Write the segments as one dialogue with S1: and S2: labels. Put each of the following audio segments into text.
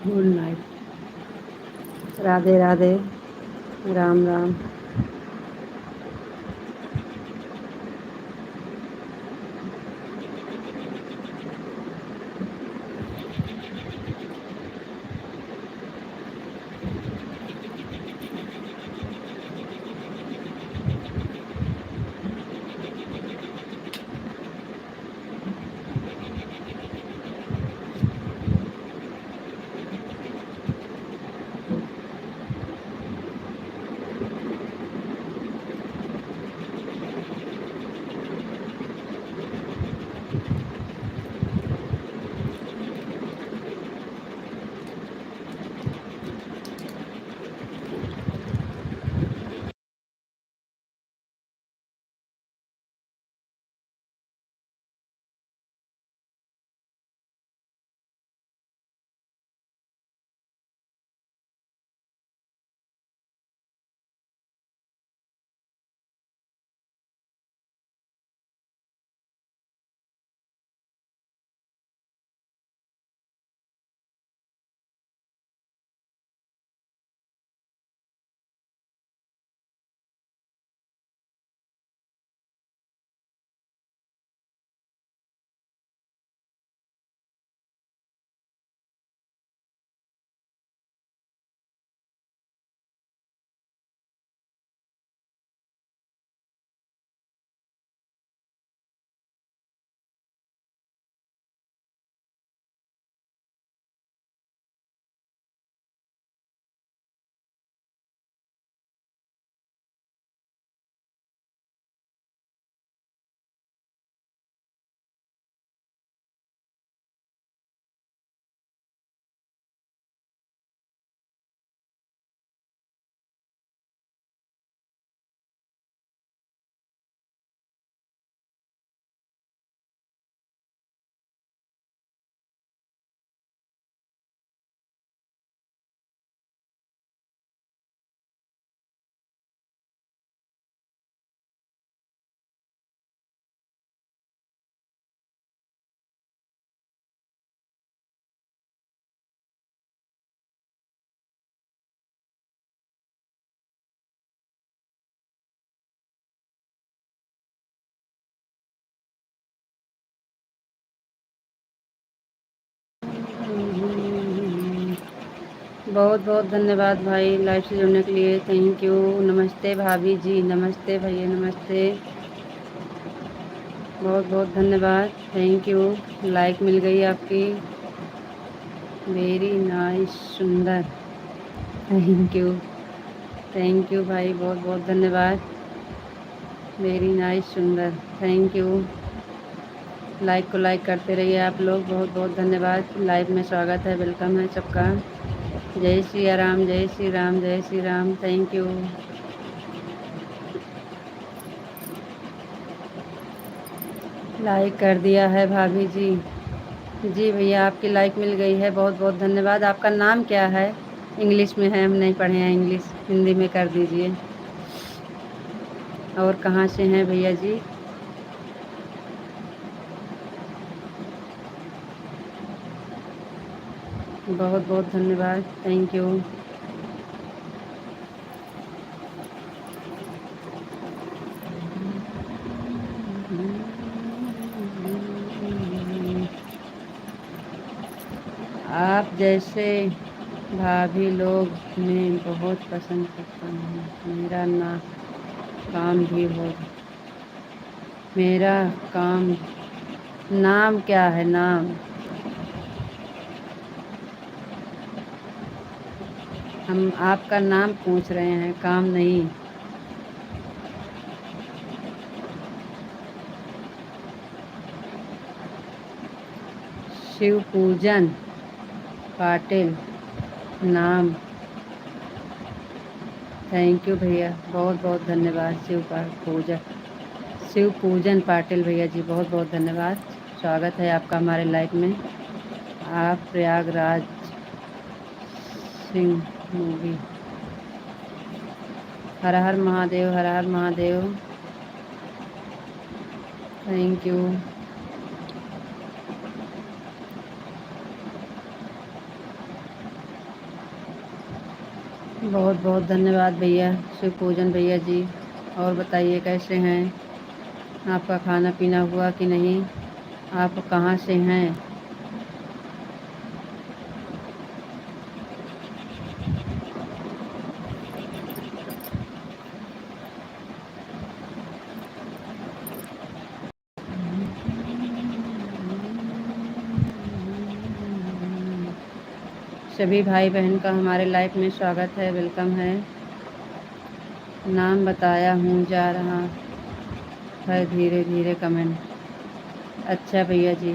S1: Good night. Radhe Radhe. Ram Ram. बहुत बहुत धन्यवाद भाई लाइव से जुड़ने के लिए। Thank you. नमस्ते भाभी जी। नमस्ते भैया। नमस्ते। बहुत बहुत धन्यवाद। Thank you. लाइक मिल गई आपकी। Very nice. सुंदर। Thank you. थैंक यू भाई। बहुत बहुत धन्यवाद। Very nice. सुंदर। Thank you. लाइक को लाइक करते रहिए आप लोग। बहुत बहुत धन्यवाद। लाइव में स्वागत है। वेलकम है सबका। जय श्री राम। जय श्री राम। जय Shri Ram. Thank you. Like कर दिया है भाभी जी। जी भैया आपकी लाइक मिल गई है। बहुत बहुत धन्यवाद। आपका नाम क्या है? इंग्लिश में है, हम नहीं पढ़े हैं इंग्लिश। हिंदी में कर दीजिए। और कहाँ से हैं भैया जी? बहुत बहुत धन्यवाद। Thank you. आप जैसे भाभी लोग मैं बहुत पसंद करता हूँ। काम भी हो मेरा काम। नाम क्या है? नाम? हम आपका नाम पूछ रहे हैं, काम नहीं। शिव पूजन पाटिल नाम। थैंक यू भैया। बहुत बहुत धन्यवाद। शिव पूजन पाटिल भैया जी, बहुत बहुत धन्यवाद। स्वागत है आपका हमारे लाइफ में। आप Prayagraj Singh movie. Her her Mahadev. Her her Mahadev. Thank you. बहुत बहुत धन्यवाद भैया, शिव पूजन भैया जी। और बताइए कैसे हैं? आपका खाना पीना हुआ कि नहीं? आप कहाँ से हैं? सभी भाई बहन का हमारे लाइफ में स्वागत है, वेलकम है। नाम बताया हूँ, जा रहा है धीरे धीरे कमेंट। अच्छा भैया जी,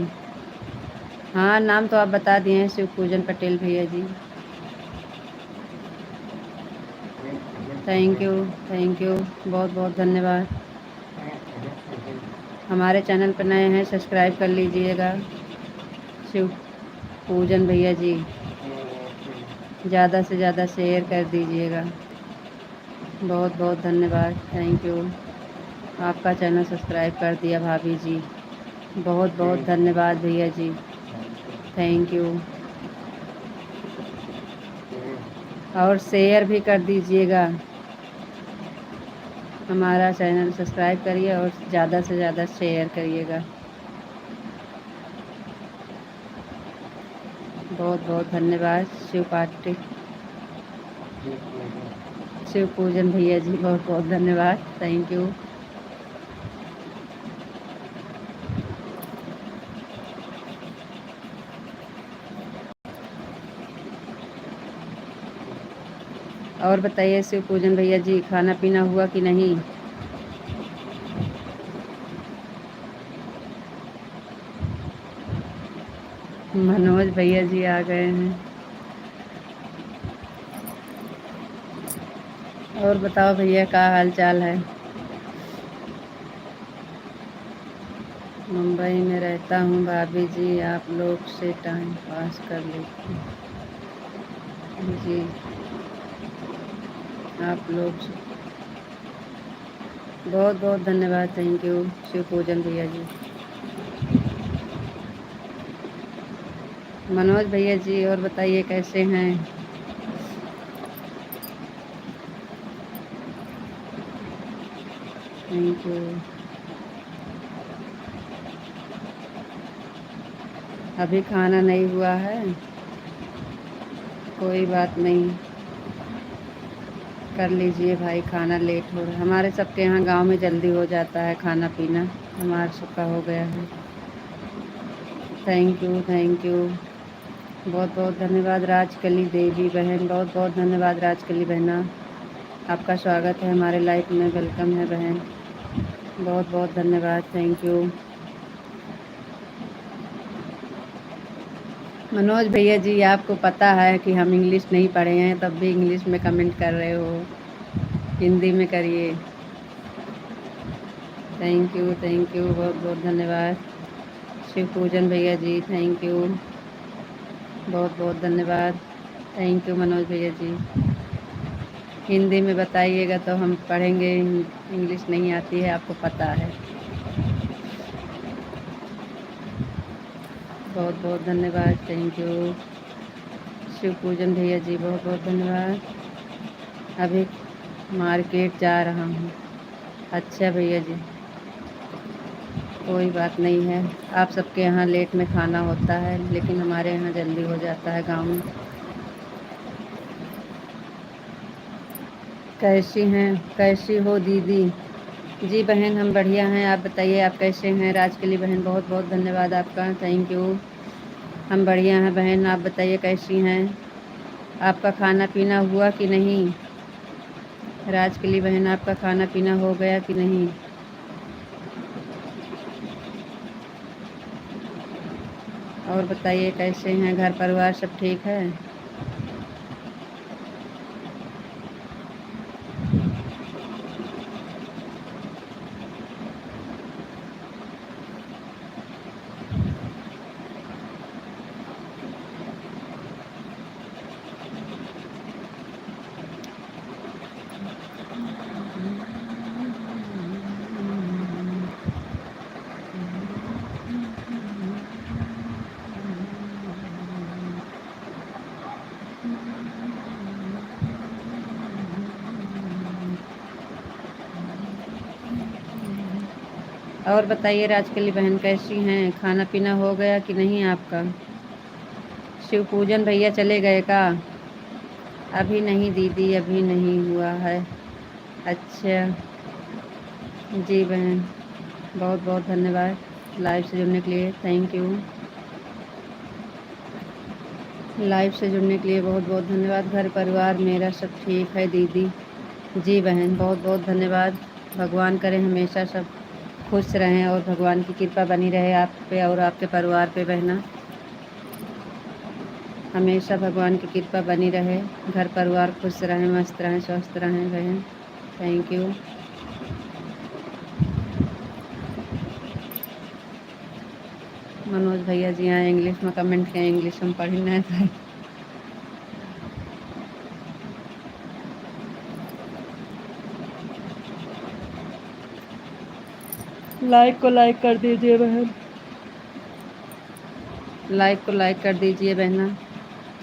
S1: हाँ नाम तो आप बता दिए हैं, शिव पूजन पटेल भैया जी। थैंक यू, थैंक यू, बहुत बहुत धन्यवाद। हमारे चैनल पर नए हैं, सब्सक्राइब कर लीजिएगा। शिव पूजन भैया जी, ज़्यादा से ज़्यादा शेयर कर दीजिएगा। बहुत बहुत धन्यवाद, थैंक यू। आपका चैनल सब्सक्राइब कर दिया भाभी जी, बहुत बहुत धन्यवाद भैया जी, थैंक यू। और शेयर भी कर दीजिएगा। हमारा चैनल सब्सक्राइब करिए और ज़्यादा से ज़्यादा शेयर करिएगा। बहुत बहुत धन्यवाद शिव पार्टी, शिव पूजन भैया जी, बहुत बहुत धन्यवाद, थैंक यू। और बताइए शिव पूजन भैया जी, खाना पीना हुआ कि नहीं? मनोज भैया जी आ गए हैं। और बताओ भैया, क्या हाल चाल है? मुंबई में रहता हूँ भाभी जी, आप लोग से टाइम पास कर लेती हूँ जी। आप लोग से बहुत बहुत धन्यवाद, थैंक यू शिव पूजन भैया जी। मनोज भैया जी, और बताइए कैसे हैं? Thank you. अभी खाना नहीं हुआ है, कोई बात नहीं, कर लीजिए भाई, खाना लेट हो रहा है। हमारे सबके यहाँ गांव में जल्दी हो जाता है खाना पीना, हमारा सबका हो गया है। थैंक यू, थैंक यू, बहुत बहुत धन्यवाद राजकली देवी बहन, बहुत बहुत धन्यवाद राजकली बहना। आपका स्वागत है हमारे लाइफ में, वेलकम है बहन, बहुत बहुत धन्यवाद, थैंक यू। मनोज भैया जी, आपको पता है कि हम इंग्लिश नहीं पढ़े हैं, तब भी इंग्लिश में कमेंट कर रहे हो, हिंदी में करिए। थैंक यू, बहुत बहुत धन्यवाद शिव पूजन भैया जी, थैंक यू, बहुत बहुत धन्यवाद, थैंक यू मनोज भैया जी। हिंदी में बताइएगा तो हम पढ़ेंगे, इंग्लिश नहीं आती है, आपको पता है। बहुत बहुत धन्यवाद, थैंक यू शिव पूजन भैया जी, बहुत बहुत धन्यवाद। अभी मार्केट जा रहा हूँ। अच्छा भैया जी, कोई बात नहीं है, आप सबके यहाँ लेट में खाना होता है, लेकिन हमारे यहाँ जल्दी हो जाता है गांव में। कैसी हैं, कैसी हो दीदी? जी बहन, हम बढ़िया हैं, आप बताइए आप कैसे हैं? राज के लिए बहन, बहुत बहुत धन्यवाद आपका, थैंक यू। हम बढ़िया हैं बहन, आप बताइए कैसी हैं? आपका खाना पीना हुआ कि नहीं? राज के लिए बहन, आपका खाना पीना हो गया कि नहीं? और बताइए कैसे हैं, घर परिवार सब ठीक है? और बताइए राजकली बहन कैसी हैं? खाना पीना हो गया कि नहीं आपका? शिव पूजन भैया चले गए का? अभी नहीं दीदी, अभी नहीं हुआ है। अच्छा जी बहन, बहुत बहुत धन्यवाद लाइव से जुड़ने के लिए, थैंक यू। लाइव से जुड़ने के लिए बहुत बहुत धन्यवाद। घर परिवार मेरा सब ठीक है दीदी। जी बहन, बहुत बहुत धन्यवाद। भगवान करे हमेशा सब खुश रहें और भगवान की कृपा बनी रहे आप पे और आपके परिवार पे बहना। हमेशा भगवान की कृपा बनी रहे, घर परिवार खुश रहें, मस्त रहें, स्वस्थ रहें बहन, थैंक यू। मनोज भैया जी आए इंग्लिश में कमेंट किए, इंग्लिश में पढ़ी नहीं था। लाइक को लाइक कर दीजिए बहन, लाइक को लाइक कर दीजिए बहना,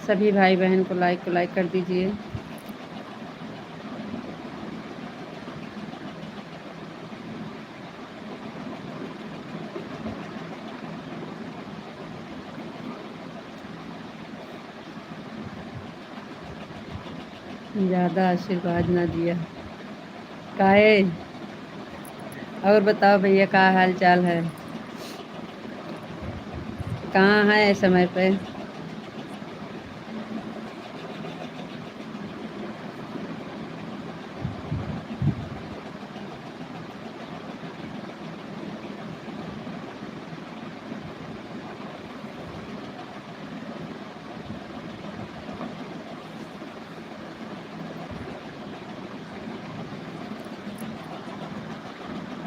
S1: सभी भाई बहन को लाइक कर दीजिए। ज़्यादा आशीर्वाद ना दिया काहे। और बताओ भैया क्या हाल चाल है? कहाँ है समय पे?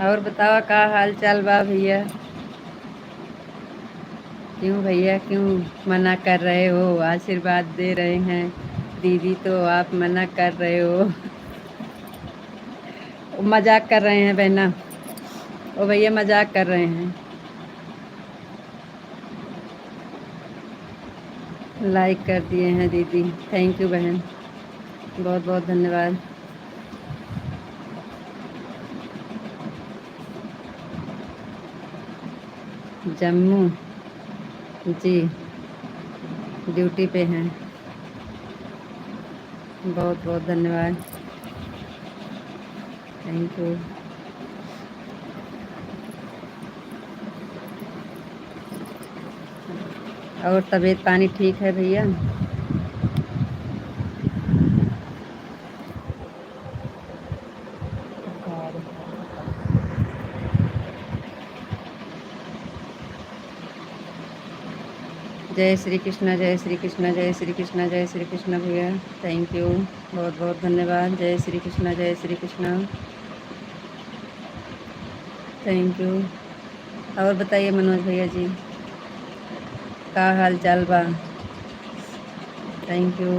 S1: और बताओ क्या हाल चाल बा भैया? क्यों भैया, क्यों मना कर रहे हो? आशीर्वाद दे रहे हैं दीदी तो आप मना कर रहे हो। मजाक कर रहे हैं बहना, ओ भैया मजाक कर रहे हैं। लाइक कर दिए हैं दीदी, थैंक यू बहन, बहुत बहुत धन्यवाद। जम्मू जी, ड्यूटी पे हैं, बहुत बहुत धन्यवाद, थैंक यू। और तबीयत पानी ठीक है भैया? जय श्री कृष्णा, जय श्री कृष्णा, जय श्री कृष्णा, जय श्री कृष्णा भैया, थैंक यू, बहुत बहुत धन्यवाद। जय श्री कृष्णा, जय श्री कृष्णा, थैंक यू। और बताइए मनोज भैया जी, क्या हाल चाल बा? Thank you.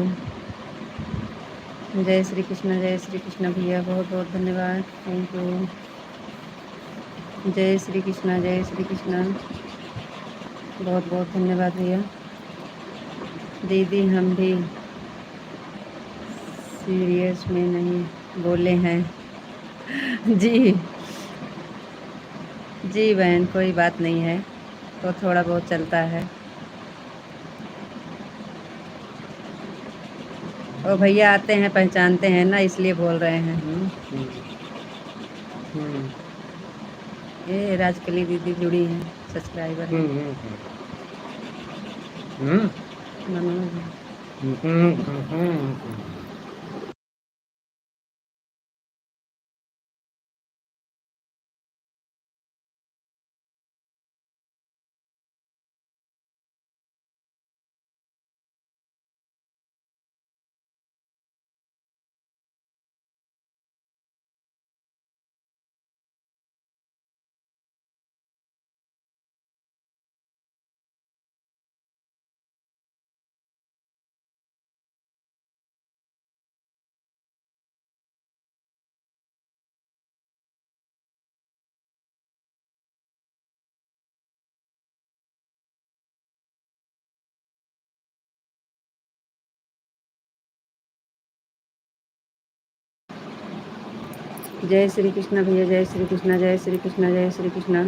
S1: जय श्री कृष्णा, जय श्री कृष्णा भैया, बहुत बहुत धन्यवाद, थैंक यू। जय श्री कृष्णा, जय श्री कृष्णा, बहुत बहुत धन्यवाद भैया। दीदी हम भी सीरियस में नहीं बोले हैं। जी जी बहन, कोई बात नहीं है, तो थोड़ा बहुत चलता है। ओ भैया आते हैं, पहचानते हैं ना, इसलिए बोल रहे हैं। ये राजकली दीदी जुड़ी हैं, सब्सक्राइबर हैं। मनोज जय श्री कृष्ण भैया, जय श्री कृष्ण, जय श्री कृष्ण, जय श्री कृष्ण।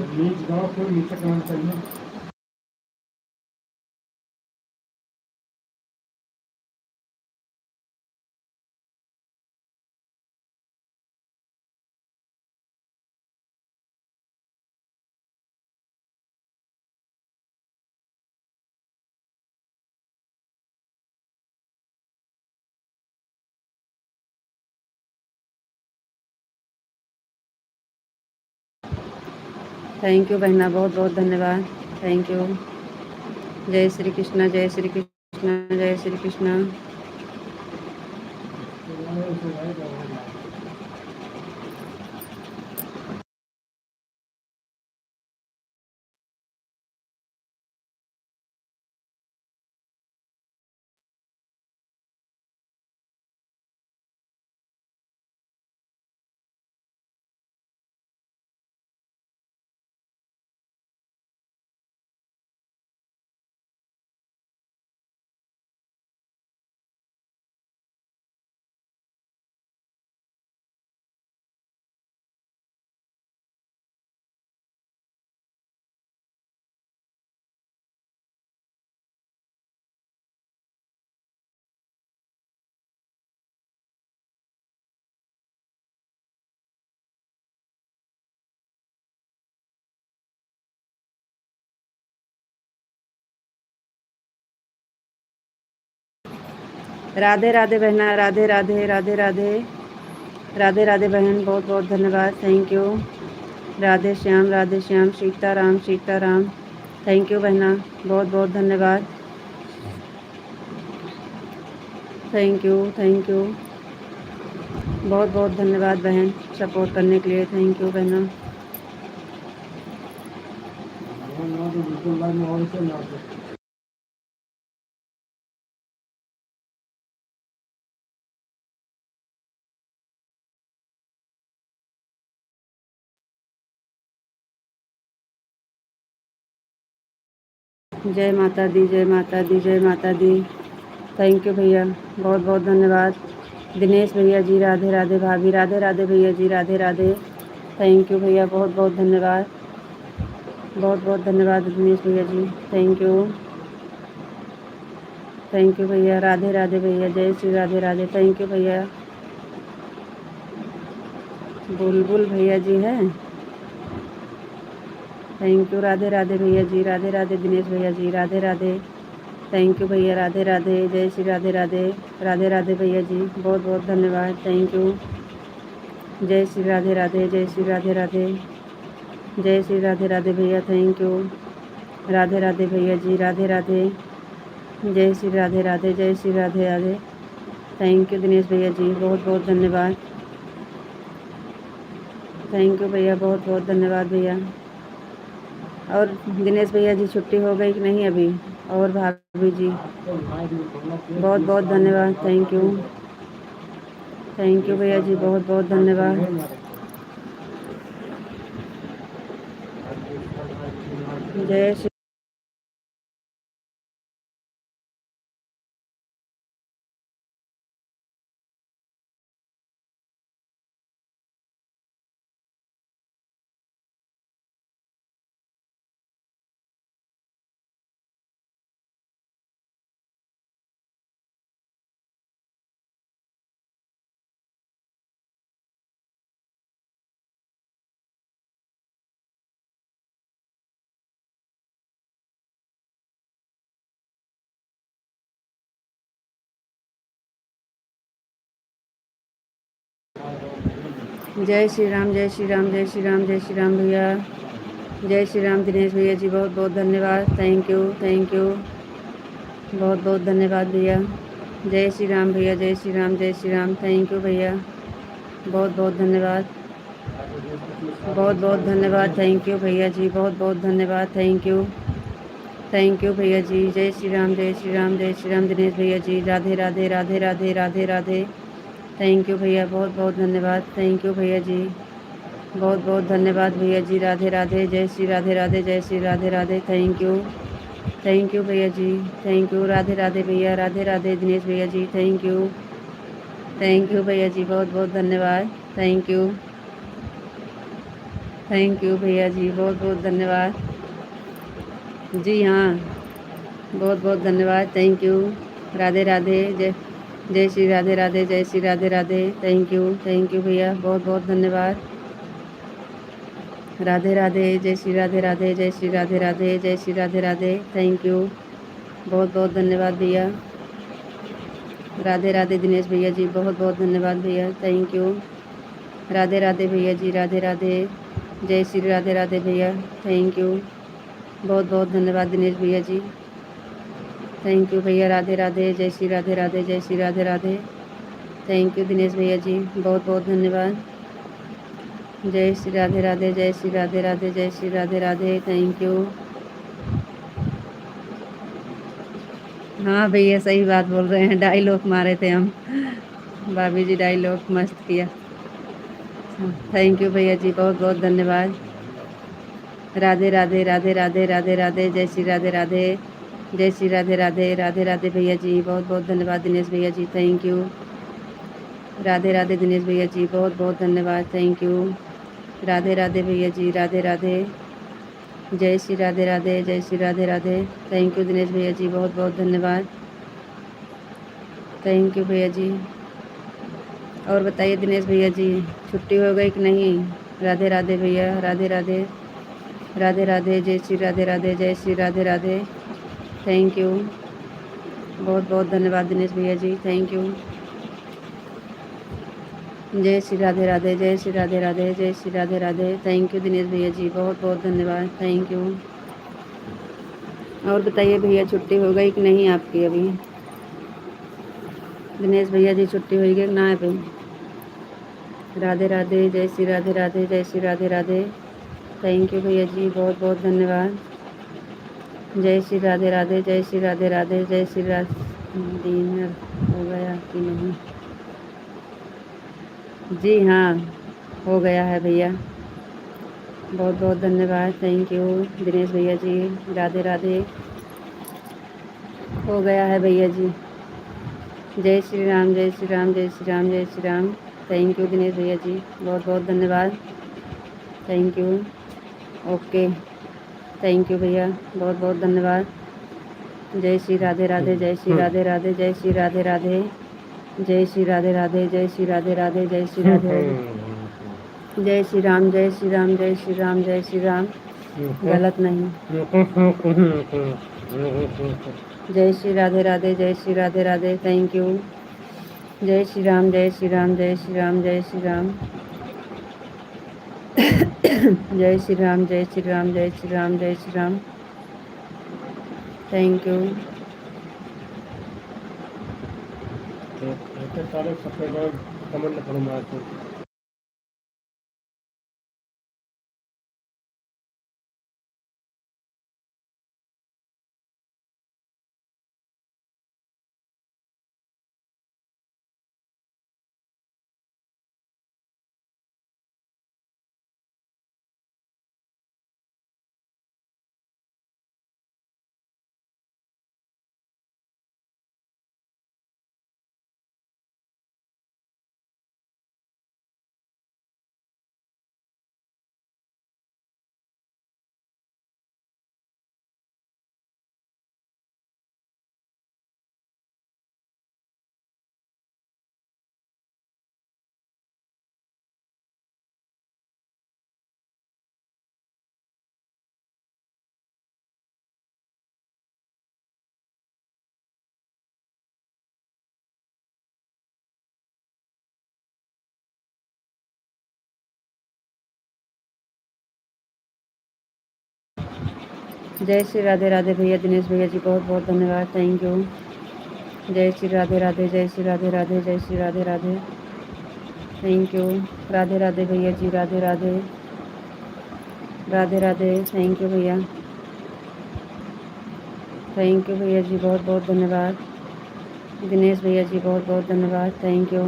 S1: थैंक यू बहना, बहुत बहुत धन्यवाद। Thank you. जय श्री कृष्ण, जय श्री कृष्ण, जय श्री कृष्ण। राधे राधे बहना, राधे राधे, राधे राधे, राधे राधे बहन, बहुत बहुत धन्यवाद। Thank you. Radhe Shyam, Radhe Shyam, Sitaram, Sitaram. Thank you बहना, बहुत बहुत धन्यवाद। थैंक यू, थैंक यू, बहुत बहुत धन्यवाद बहन, सपोर्ट करने के लिए। थैंक यू बहना। जय माता दी, जय माता दी, जय माता दी। थैंक यू भैया, बहुत बहुत धन्यवाद। दिनेश भैया जी, राधे राधे। भाभी, राधे राधे भैया जी, राधे राधे। थैंक यू भैया, बहुत बहुत धन्यवाद। बहुत बहुत धन्यवाद दिनेश भैया जी, थैंक यू। थैंक यू भैया, राधे राधे भैया, जय श्री राधे राधे। थैंक यू भैया। बुलबुल भैया जी हैं। थैंक यू, राधे राधे भैया जी, राधे राधे दिनेश भैया जी, राधे राधे। थैंक यू भैया, राधे राधे, जय श्री राधे राधे। राधे राधे भैया जी, बहुत बहुत धन्यवाद। Thank you. जय श्री राधे राधे, जय श्री राधे राधे, जय श्री राधे राधे भैया। Thank you. राधे राधे भैया जी, राधे राधे, जय श्री राधे राधे, जय श्री राधे राधे। थैंक यू दिनेश भैया जी, बहुत बहुत धन्यवाद। थैंक यू भैया, बहुत बहुत धन्यवाद भैया। और दिनेश भैया जी, छुट्टी हो गई कि नहीं अभी? और भाभी जी, बहुत बहुत धन्यवाद। Thank you. थैंक यू भैया जी, बहुत बहुत धन्यवाद। जय श्री जय श्री राम, जय श्री राम, जय श्री राम, जय श्री राम भैया। जय श्री राम दिनेश भैया जी, बहुत बहुत धन्यवाद। थैंक यू, थैंक यू, बहुत बहुत धन्यवाद भैया। जय श्री राम भैया, जय श्री राम, जय श्री राम। थैंक यू भैया, बहुत बहुत धन्यवाद। बहुत बहुत धन्यवाद। थैंक यू भैया जी, बहुत बहुत धन्यवाद। Thank you. थैंक यू भैया जी, जय श्री राम, जय श्री राम, जय श्री राम दिनेश भैया जी, राधे राधे, राधे राधे, राधे राधे। थैंक यू भैया, बहुत बहुत धन्यवाद। थैंक यू भैया जी, बहुत बहुत धन्यवाद भैया जी, राधे राधे, जय श्री राधे राधे, जय Shri Radhe Radhe. Thank you. Thank you भैया जी, थैंक यू, राधे राधे भैया, राधे राधे दिनेश भैया जी। Thank you. थैंक यू भैया जी, बहुत बहुत धन्यवाद। Thank you. थैंक यू भैया जी, बहुत बहुत धन्यवाद। जी हाँ, बहुत बहुत धन्यवाद, थैंक यू। राधे राधे, जय जय श्री राधे राधे, जय श्री राधे राधे, थैंक यू भैया, बहुत बहुत धन्यवाद। राधे राधे, जय श्री राधे राधे, जय श्री राधे राधे, जय श्री राधे राधे, थैंक यू, बहुत बहुत धन्यवाद भैया। राधे राधे दिनेश भैया जी, बहुत बहुत धन्यवाद भैया, थैंक यू। राधे राधे भैया जी, राधे राधे, जय श्री राधे राधे भैया, थैंक यू, बहुत बहुत धन्यवाद दिनेश भैया जी, थैंक यू भैया। राधे राधे, जय श्री राधे राधे, जय श्री राधे राधे, थैंक यू दिनेश भैया जी, बहुत बहुत धन्यवाद। जय श्री राधे राधे, जय श्री राधे राधे, जय श्री राधे राधे, थैंक यू। हाँ भैया, सही बात बोल रहे हैं, डायलॉग मारे थे हम। भाभी जी डायलॉग मस्त किया। थैंक यू भैया जी, बहुत बहुत धन्यवाद। राधे राधे, राधे राधे, राधे राधे, जय श्री राधे राधे, जय श्री राधे राधे, राधे राधे भैया जी, बहुत बहुत धन्यवाद दिनेश भैया जी, थैंक यू। राधे राधे दिनेश भैया जी, बहुत बहुत धन्यवाद, थैंक यू। राधे राधे भैया जी, राधे राधे, जय श्री राधे राधे, जय श्री राधे राधे, थैंक यू दिनेश भैया जी, बहुत बहुत धन्यवाद, थैंक यू भैया जी। और बताइए दिनेश भैया जी, छुट्टी हो गई कि नहीं? राधे राधे भैया, राधे राधे, राधे राधे, जय श्री राधे राधे, जय श्री राधे राधे, थैंक यू, बहुत बहुत धन्यवाद दिनेश भैया जी, थैंक यू। जय श्री राधे राधे, जय श्री राधे राधे, जय श्री राधे राधे, थैंक यू दिनेश भैया जी, बहुत बहुत धन्यवाद, थैंक यू। और बताइए भैया, छुट्टी हो गई कि नहीं आपकी अभी? दिनेश भैया जी, छुट्टी हुई कि ना अभी? राधे राधे, जय श्री राधे राधे, जय श्री राधे राधे, थैंक यू भैया जी, बहुत बहुत धन्यवाद। जय श्री राधे राधे, जय श्री राधे राधे, जय श्री राधे। डिनर हो गया कि नहीं? जी हाँ, हो गया है भैया, बहुत बहुत धन्यवाद, थैंक यू दिनेश भैया जी, राधे राधे, हो गया है भैया जी। जय श्री राम, जय श्री राम, जय श्री राम, जय श्री राम, थैंक यू दिनेश भैया जी, बहुत बहुत धन्यवाद, thank you, okay, thank you भैया, बहुत बहुत धन्यवाद। जय श्री राधे राधे, जय श्री राधे राधे, जय श्री राधे राधे, जय श्री राधे राधे, जय श्री राधे राधे, जय श्री राधे राधे, जय श्री राम, जय श्री राम, जय श्री राम, जय श्री राम, गलत नहीं। जय श्री राधे राधे, जय श्री राधे राधे, थैंक यू। जय श्री राम, जय श्री राम, जय श्री राम, जय श्री राम, जय श्री राम, जय श्री राम, जय श्री राम, जय श्री राम, थैंक यू। सारे कमेंट करूँगा। जय श्री राधे राधे भैया, दिनेश भैया जी, बहुत बहुत धन्यवाद, थैंक यू। जय श्री राधे राधे, जय श्री राधे राधे, जय श्री राधे राधे, थैंक यू। राधे राधे भैया जी, राधे राधे, राधे राधे, थैंक यू भैया, थैंक यू भैया जी, बहुत बहुत धन्यवाद। दिनेश भैया जी, बहुत बहुत धन्यवाद, थैंक यू,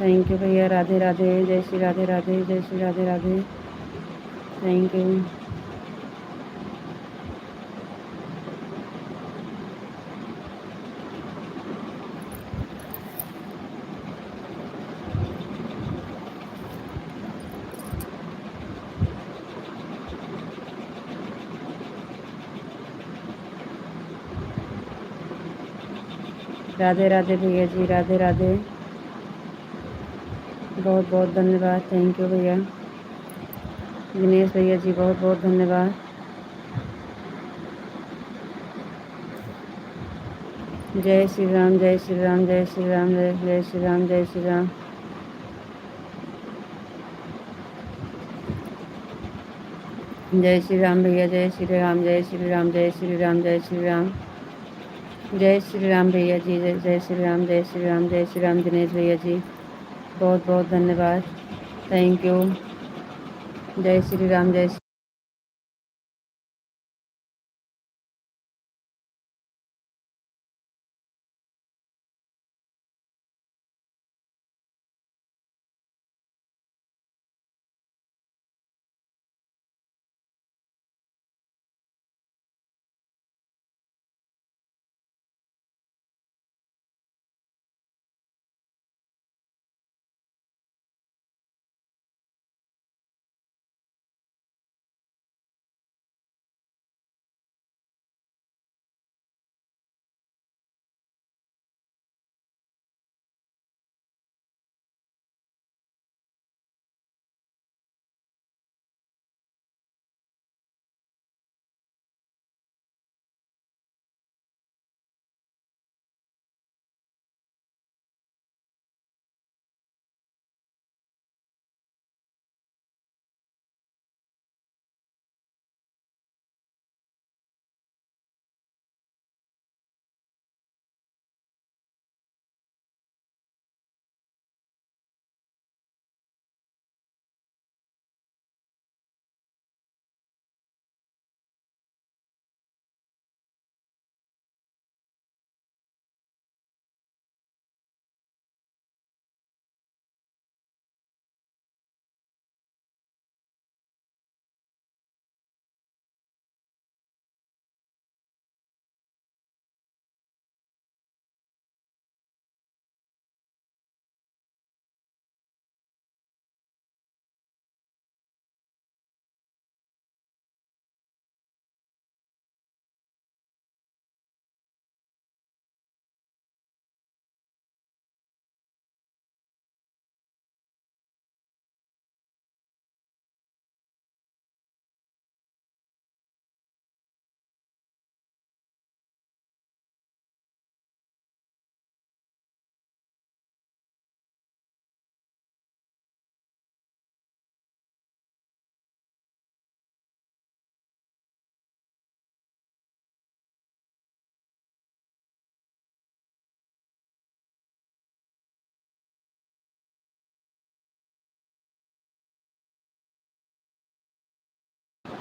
S1: थैंक यू भैया। राधे राधे, जय श्री राधे राधे, जय श्री राधे राधे, थैंक यू। राधे राधे भैया जी, राधे राधे, बहुत बहुत धन्यवाद। थैंक यू भैया। दिनेश भैया जी बहुत बहुत धन्यवाद। जय श्री राम, जय श्री राम, जय श्री राम, जय श्री राम, जय श्री राम। जय श्री राम भैया, जय श्री राम, जय श्री राम, जय श्री राम, जय श्री राम। जय श्री राम भैया जी, जय जय श्री राम, जय श्री राम, जय श्री राम। दिनेश भैया जी बहुत बहुत धन्यवाद। Thank you. जय श्री राम, जय श्री।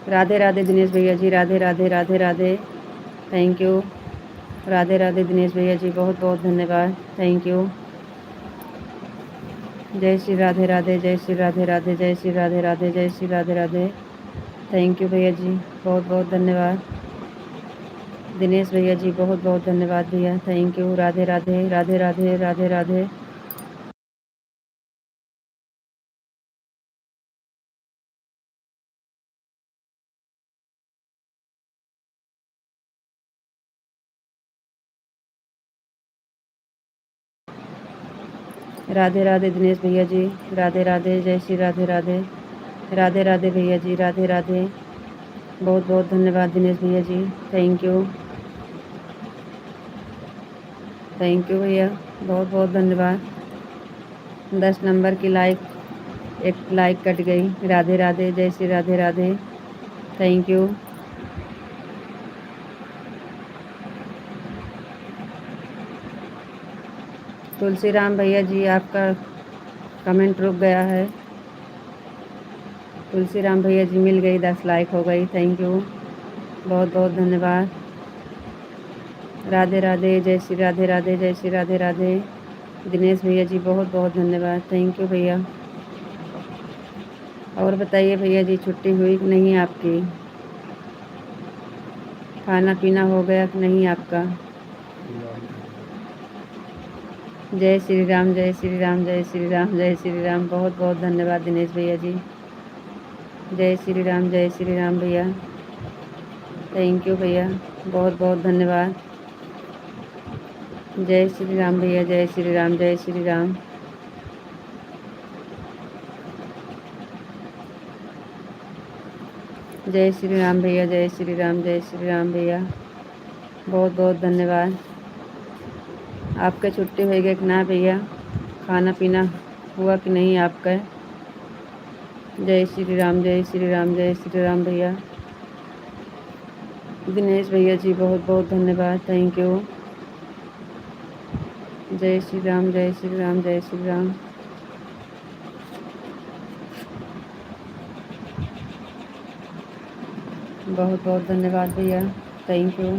S1: राधे राधे दिनेश भैया जी, राधे राधे, राधे राधे। Thank you. राधे राधे दिनेश भैया जी बहुत बहुत धन्यवाद। Thank you. जय श्री राधे राधे, जय श्री राधे राधे, जय श्री राधे राधे, जय श्री राधे राधे। थैंक यू भैया जी, बहुत बहुत धन्यवाद। दिनेश भैया जी बहुत बहुत धन्यवाद भैया। Thank you. राधे राधे, राधे राधे, राधे राधे। राधे राधे दिनेश भैया जी, राधे राधे, जय श्री राधे राधे। राधे राधे भैया जी, राधे राधे, बहुत बहुत धन्यवाद दिनेश भैया जी। Thank you. थैंक यू भैया, बहुत बहुत धन्यवाद। 10 नंबर की लाइक, एक लाइक कट गई। राधे राधे, जय श्री राधे राधे। Thank you. तुलसी राम भैया जी आपका कमेंट रुक गया है। तुलसी राम भैया जी मिल गई, 10 लाइक हो गई। थैंक यू, बहुत बहुत धन्यवाद। राधे राधे, जय श्री राधे राधे, जय श्री राधे राधे। दिनेश भैया जी बहुत बहुत धन्यवाद। थैंक यू भैया। और बताइए भैया जी, छुट्टी हुई कि नहीं आपकी? खाना पीना हो गया कि नहीं आपका? जय श्री राम, जय श्री राम, जय श्री राम, जय श्री राम। बहुत बहुत धन्यवाद दिनेश भैया जी। जय श्री राम, जय श्री राम भैया। थैंक यू भैया, बहुत बहुत धन्यवाद। जय श्री राम भैया, जय श्री राम, जय श्री राम। जय श्री राम भैया, जय श्री राम, जय श्री राम भैया, बहुत बहुत धन्यवाद। आपका छुट्टी हो गया कि ना भैया? खाना पीना हुआ कि नहीं आपका? जय श्री राम, जय श्री राम, जय श्री राम भैया। दिनेश भैया जी बहुत बहुत धन्यवाद, थैंक यू। जय श्री राम, जय श्री राम, जय श्री राम। बहुत बहुत धन्यवाद भैया, थैंक यू।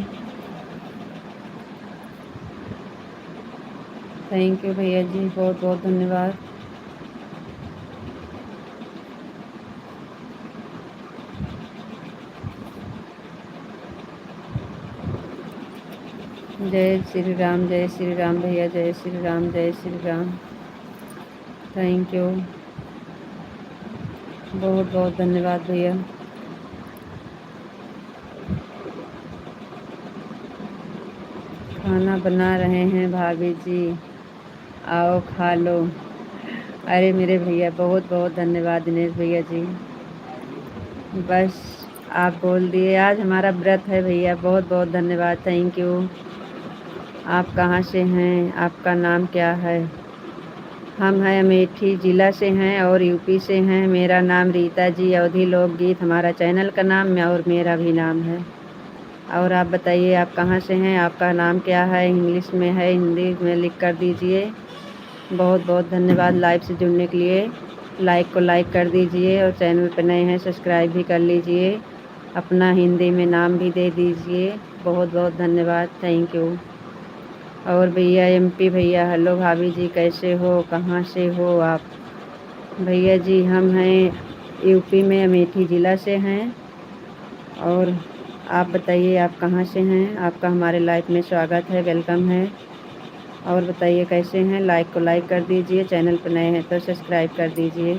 S1: थैंक यू भैया जी, बहुत बहुत धन्यवाद। जय श्री राम, जय श्री राम भैया, जय श्री राम, जय श्री राम, थैंक यू, बहुत बहुत धन्यवाद भैया। खाना बना रहे हैं भाभी जी, आओ खा लो। अरे मेरे भैया बहुत बहुत धन्यवाद दिनेश भैया जी, बस आप बोल दिए। आज हमारा व्रत है भैया, बहुत बहुत धन्यवाद, थैंक यू। आप कहाँ से हैं? आपका नाम क्या है? हम हैं अमेठी ज़िला से हैं और यूपी से हैं। मेरा नाम रीता जी, अवधी लोकगीत हमारा चैनल का नाम और मेरा भी नाम है। और आप बताइए आप कहाँ से हैं? आपका नाम क्या है? इंग्लिश में है, हिंदी में लिख कर दीजिए। बहुत बहुत धन्यवाद लाइव से जुड़ने के लिए। लाइक को लाइक कर दीजिए और चैनल पर नए हैं सब्सक्राइब भी कर लीजिए। अपना हिंदी में नाम भी दे दीजिए। बहुत बहुत धन्यवाद, थैंक यू। और भैया एमपी भैया, हेलो भाभी जी कैसे हो? कहाँ से हो आप? भैया जी हम हैं यूपी में अमेठी ज़िला से हैं। और आप बताइए आप कहाँ से हैं? आपका हमारे लाइफ में स्वागत है, वेलकम है। और बताइए कैसे हैं? लाइक को लाइक कर दीजिए, चैनल पर नए हैं तो सब्सक्राइब कर दीजिए।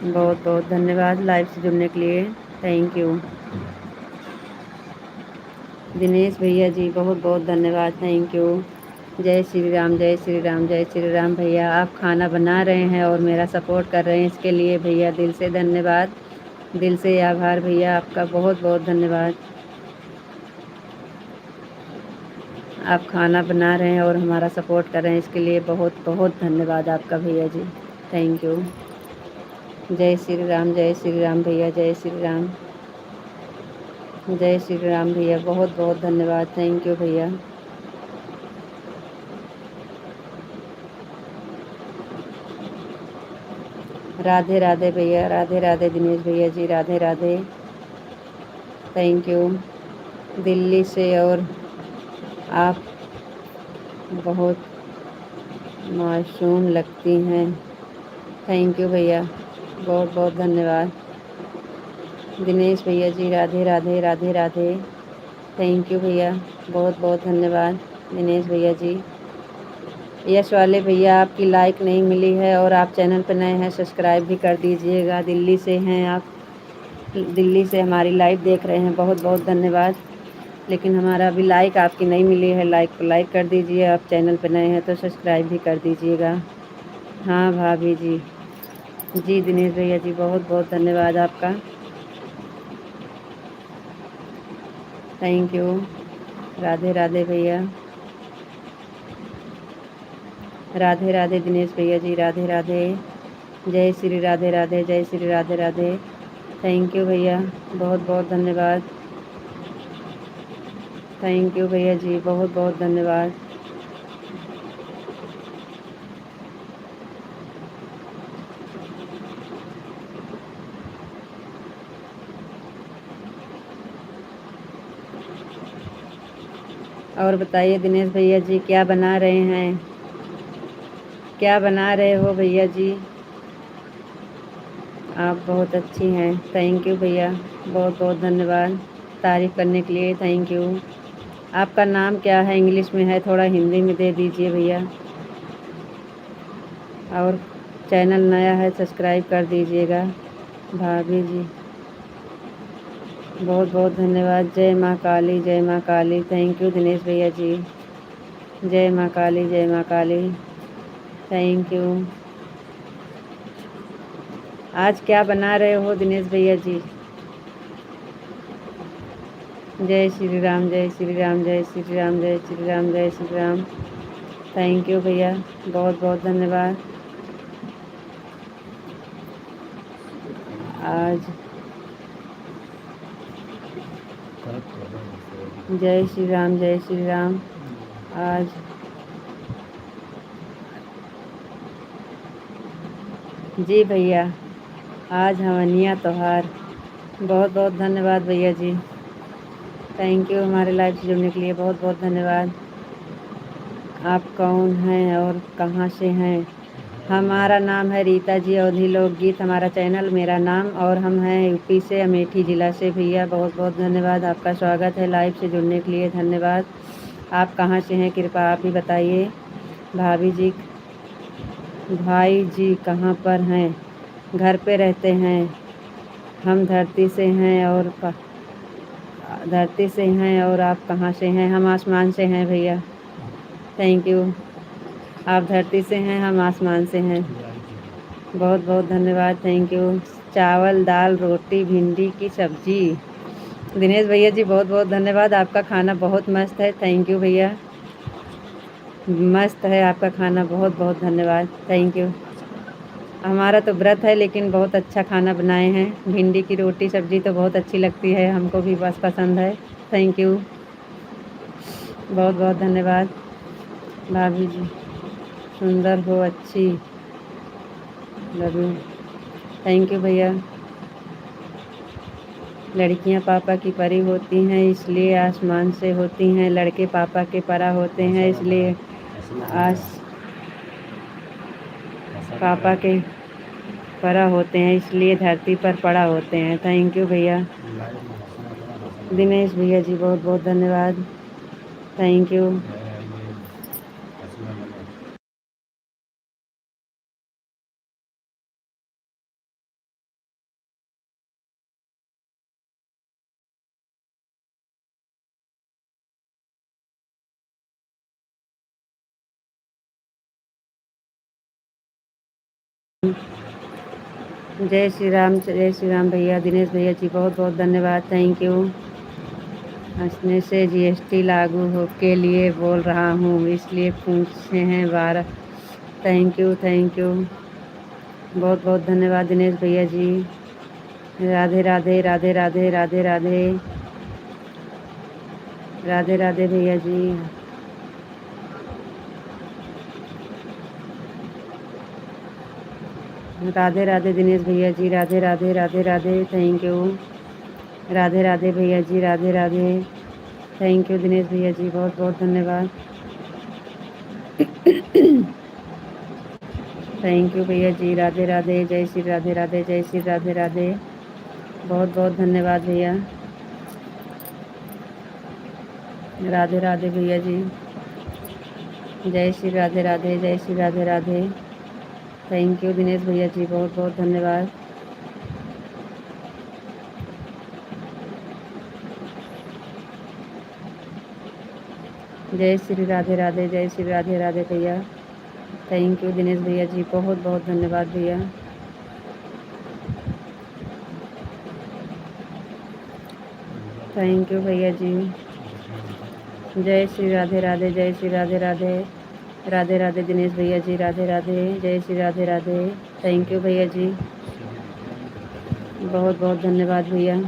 S1: बहुत बहुत धन्यवाद लाइव से जुड़ने के लिए, थैंक यू। दिनेश भैया जी बहुत बहुत धन्यवाद, थैंक यू। जय श्री राम, जय श्री राम, जय श्री राम भैया। आप खाना बना रहे हैं और मेरा सपोर्ट कर रहे हैं, इसके लिए भैया दिल से धन्यवाद, दिल से आभार भैया आपका, बहुत बहुत धन्यवाद। आप खाना बना रहे हैं और हमारा सपोर्ट कर रहे हैं, इसके लिए बहुत बहुत धन्यवाद आपका भैया जी, थैंक यू। जय श्री राम, जय श्री राम भैया, जय श्री राम, जय श्री राम भैया, बहुत बहुत धन्यवाद, थैंक यू भैया। राधे राधे भैया, राधे राधे दिनेश भैया जी, राधे राधे, थैंक यू। दिल्ली से और आप बहुत मासूम लगती हैं, थैंक यू भैया, बहुत बहुत धन्यवाद। दिनेश भैया जी राधे राधे, राधे राधे, थैंक यू भैया, बहुत बहुत धन्यवाद दिनेश भैया जी। यश वाले भैया आपकी लाइक नहीं मिली है और आप चैनल पर नए हैं सब्सक्राइब भी कर दीजिएगा। दिल्ली से हैं आप, दिल्ली से हमारी लाइव देख रहे हैं, बहुत बहुत धन्यवाद। लेकिन हमारा अभी लाइक आपकी नहीं मिली है, लाइक को लाइक कर दीजिए। आप चैनल पर नए हैं तो सब्सक्राइब भी कर दीजिएगा। हाँ भाभी जी, जी दिनेश भैया जी बहुत बहुत धन्यवाद आपका, थैंक यू। राधे राधे भैया, राधे राधे दिनेश भैया जी, राधे राधे, जय श्री राधे राधे, जय श्री राधे राधे, थैंक यू भैया, बहुत बहुत धन्यवाद, थैंक यू भैया जी, बहुत बहुत धन्यवाद। और बताइए दिनेश भैया जी क्या बना रहे हैं? क्या बना रहे हो भैया जी? आप बहुत अच्छी हैं, थैंक यू भैया, बहुत बहुत धन्यवाद तारीफ़ करने के लिए, थैंक यू। आपका नाम क्या है? इंग्लिश में है, थोड़ा हिंदी में दे दीजिए भैया। और चैनल नया है सब्सक्राइब कर दीजिएगा। भाभी जी बहुत बहुत धन्यवाद। जय माँ काली, जय माँ काली। थैंक यू दिनेश भैया जी। जय माँ काली, जय माँ काली। Thank you. आज क्या बना रहे हो दिनेश भैया जी? जय श्री राम, जय श्री राम, जय श्री राम, जय श्री राम, जय श्री राम। थैंक यू भैया, बहुत बहुत धन्यवाद। आज जय श्री राम, जय श्री राम। आज जी भैया, आज हवनिया त्योहार। बहुत बहुत धन्यवाद भैया जी। थैंक यू हमारे लाइव से जुड़ने के लिए, बहुत बहुत धन्यवाद। आप कौन हैं और कहाँ से हैं? हमारा नाम है रीता जी, अवधी लोकगीत हमारा चैनल, मेरा नाम, और हम हैं यूपी से, अमेठी ज़िला से। भैया बहुत बहुत धन्यवाद, आपका स्वागत है लाइव से जुड़ने के लिए, धन्यवाद। आप कहाँ से हैं, कृपया आप भी बताइए। भाभी जी, भाई जी कहाँ पर हैं? घर पे रहते हैं। हम धरती से हैं और धरती से हैं, और आप कहाँ से हैं? हम आसमान से हैं भैया। Thank you. आप धरती से हैं, हम आसमान से हैं। बहुत बहुत धन्यवाद, थैंक यू। चावल, दाल, रोटी, भिंडी की सब्जी। दिनेश भैया जी बहुत बहुत धन्यवाद, आपका खाना बहुत मस्त है। थैंक यू भैया, मस्त है आपका खाना, बहुत बहुत धन्यवाद, थैंक यू। हमारा तो व्रत है, लेकिन बहुत अच्छा खाना बनाए हैं। भिंडी की रोटी सब्जी तो बहुत अच्छी लगती है, हमको भी बस पसंद है। थैंक यू, बहुत बहुत धन्यवाद। भाभी जी सुंदर हो, अच्छी, लव यू। थैंक यू भैया। लड़कियां पापा की परी होती हैं, इसलिए आसमान से होती हैं। लड़के पापा के परा होते हैं, इसलिए पापा के परा होते हैं, इसलिए धरती पर पड़ा होते हैं। थैंक यू भैया। दिनेश भैया जी बहुत बहुत धन्यवाद, थैंक यू। जय श्री राम, जय श्री राम भैया। दिनेश भैया जी बहुत बहुत धन्यवाद, थैंक यू। हंसने से जीएसटी लागू हो के लिए बोल रहा हूँ, इसलिए पूछे हैं 12। थैंक यू, थैंक यू, बहुत बहुत धन्यवाद दिनेश भैया जी। राधे राधे, राधे राधे, राधे राधे, राधे राधे भैया जी। राधे राधे दिनेश भैया जी, राधे राधे, राधे राधे, थैंक यू। राधे राधे भैया जी, राधे राधे, थैंक यू दिनेश भैया जी, बहुत बहुत धन्यवाद। थैंक यू भैया जी, राधे राधे, जय श्री राधे राधे, जय श्री राधे राधे, बहुत बहुत धन्यवाद भैया। राधे राधे भैया जी, जय श्री राधे राधे, जय श्री राधे राधे, थैंक यू दिनेश भैया जी, बहुत बहुत धन्यवाद। जय श्री राधे राधे, जय श्री राधे राधे भैया, थैंक यू दिनेश भैया जी, बहुत बहुत धन्यवाद भैया। थैंक यू भैया जी। जय श्री राधे राधे, जय श्री राधे राधे, राधे राधे दिनेश भैया जी, राधे राधे, जय श्री राधे राधे, थैंक यू भैया जी, बहुत बहुत धन्यवाद भैया।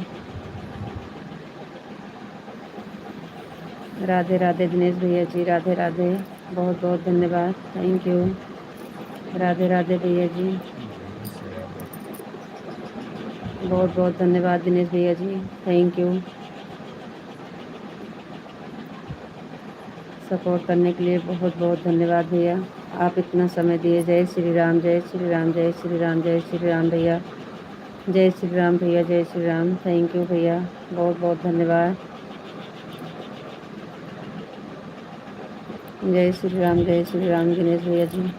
S1: राधे राधे दिनेश भैया जी, राधे राधे, बहुत बहुत धन्यवाद, थैंक यू। राधे राधे भैया जी, बहुत बहुत धन्यवाद दिनेश भैया जी, थैंक यू। सपोर्ट करने के लिए बहुत बहुत धन्यवाद भैया, आप इतना समय दिए। जय श्री राम, जय श्री राम, जय श्री राम, जय श्री राम भैया, जय श्री राम भैया, जय श्री राम, थैंक यू भैया, बहुत बहुत धन्यवाद। जय श्री राम, जय श्री राम दिनेश भैया जी।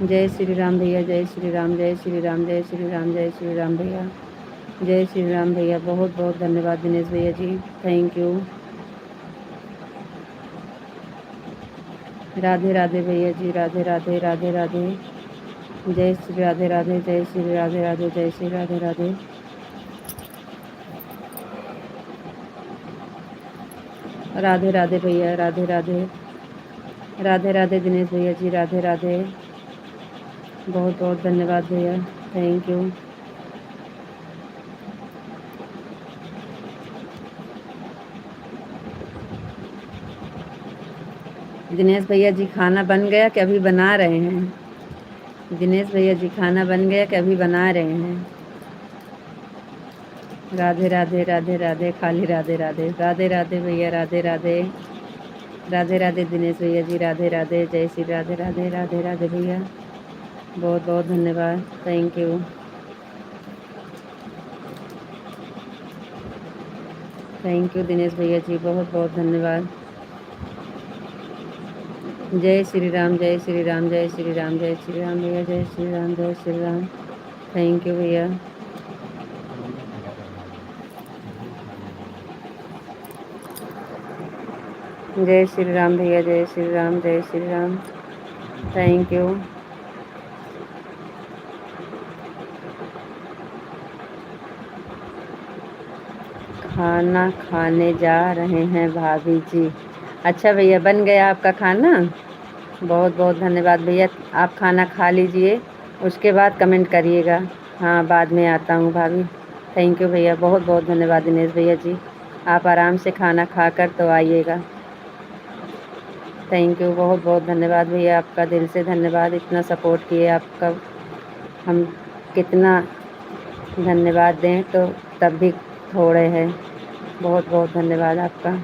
S1: जय श्री राम भैया, जय श्री राम, जय श्री राम, जय श्री राम, जय श्री राम भैया, जय श्री राम भैया। बहुत बहुत धन्यवाद दिनेश भैया जी, थैंक यू। राधे राधे भैया जी, राधे राधे, राधे राधे, जय श्री राधे राधे, जय श्री राधे राधे, जय श्री राधे राधे। राधे राधे भैया, राधे राधे, राधे राधे दिनेश भैया जी, राधे राधे। बहुत बहुत धन्यवाद भैया, थैंक यू। दिनेश भैया जी खाना बन गया कि अभी बना रहे हैं? दिनेश भैया जी खाना बन गया कि अभी बना रहे हैं? राधे राधे, राधे राधे, खाली राधे राधे, राधे राधे भैया, राधे राधे, राधे राधे दिनेश भैया जी, राधे राधे, जय श्री राधे राधे, राधे राधे भैया। बहुत बहुत धन्यवाद, thank you, thank you Dinesh भैया जी, बहुत बहुत धन्यवाद। जय श्री राम, जय श्री राम, जय श्री राम, जय श्री राम भैया, जय श्री राम, जय श्री राम, थैंक यू भैया। जय श्री राम भैया, जय श्री राम, जय श्री राम, थैंक यू। खाना खाने जा रहे हैं भाभी जी। अच्छा भैया, बन गया आपका खाना? बहुत बहुत धन्यवाद भैया, आप खाना खा लीजिए, उसके बाद कमेंट करिएगा। हाँ, बाद में आता हूँ भाभी। थैंक यू भैया, बहुत बहुत धन्यवाद दिनेश भैया जी, आप आराम से खाना खाकर तो आइएगा। थैंक यू, बहुत बहुत धन्यवाद भैया, आपका दिल से धन्यवाद, इतना सपोर्ट किए आपका हम कितना धन्यवाद दें तो तब भी थोड़े हैं। बहुत बहुत धन्यवाद आपका।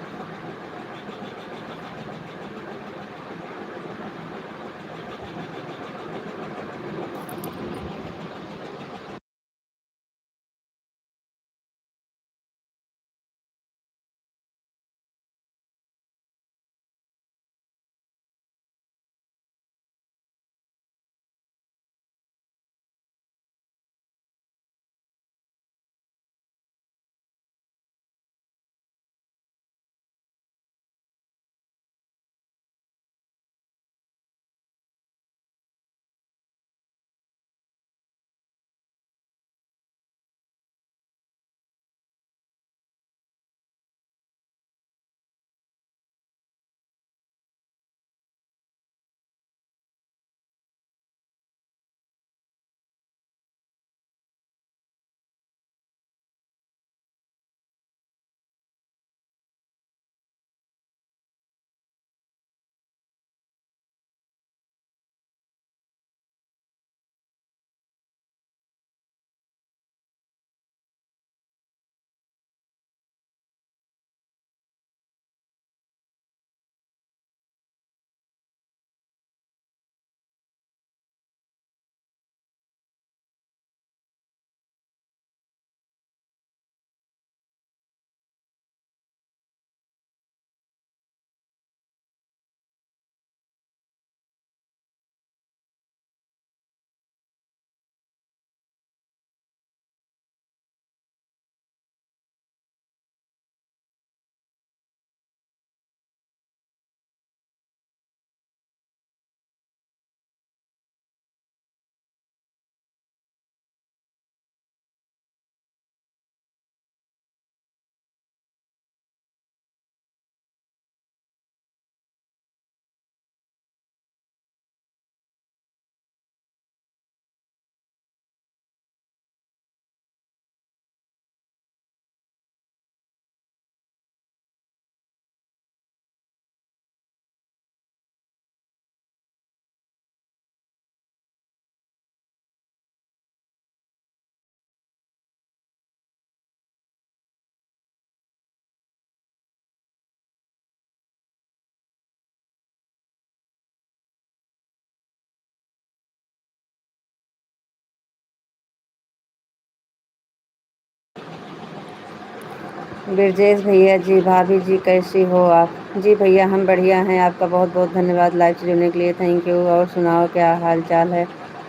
S1: ब्रजेश भैया जी, भाभी जी कैसी हो आप? जी भैया हम बढ़िया हैं, आपका बहुत बहुत धन्यवाद लाइव से जुड़ने के लिए, थैंक यू। और सुनाओ क्या हाल चाल है?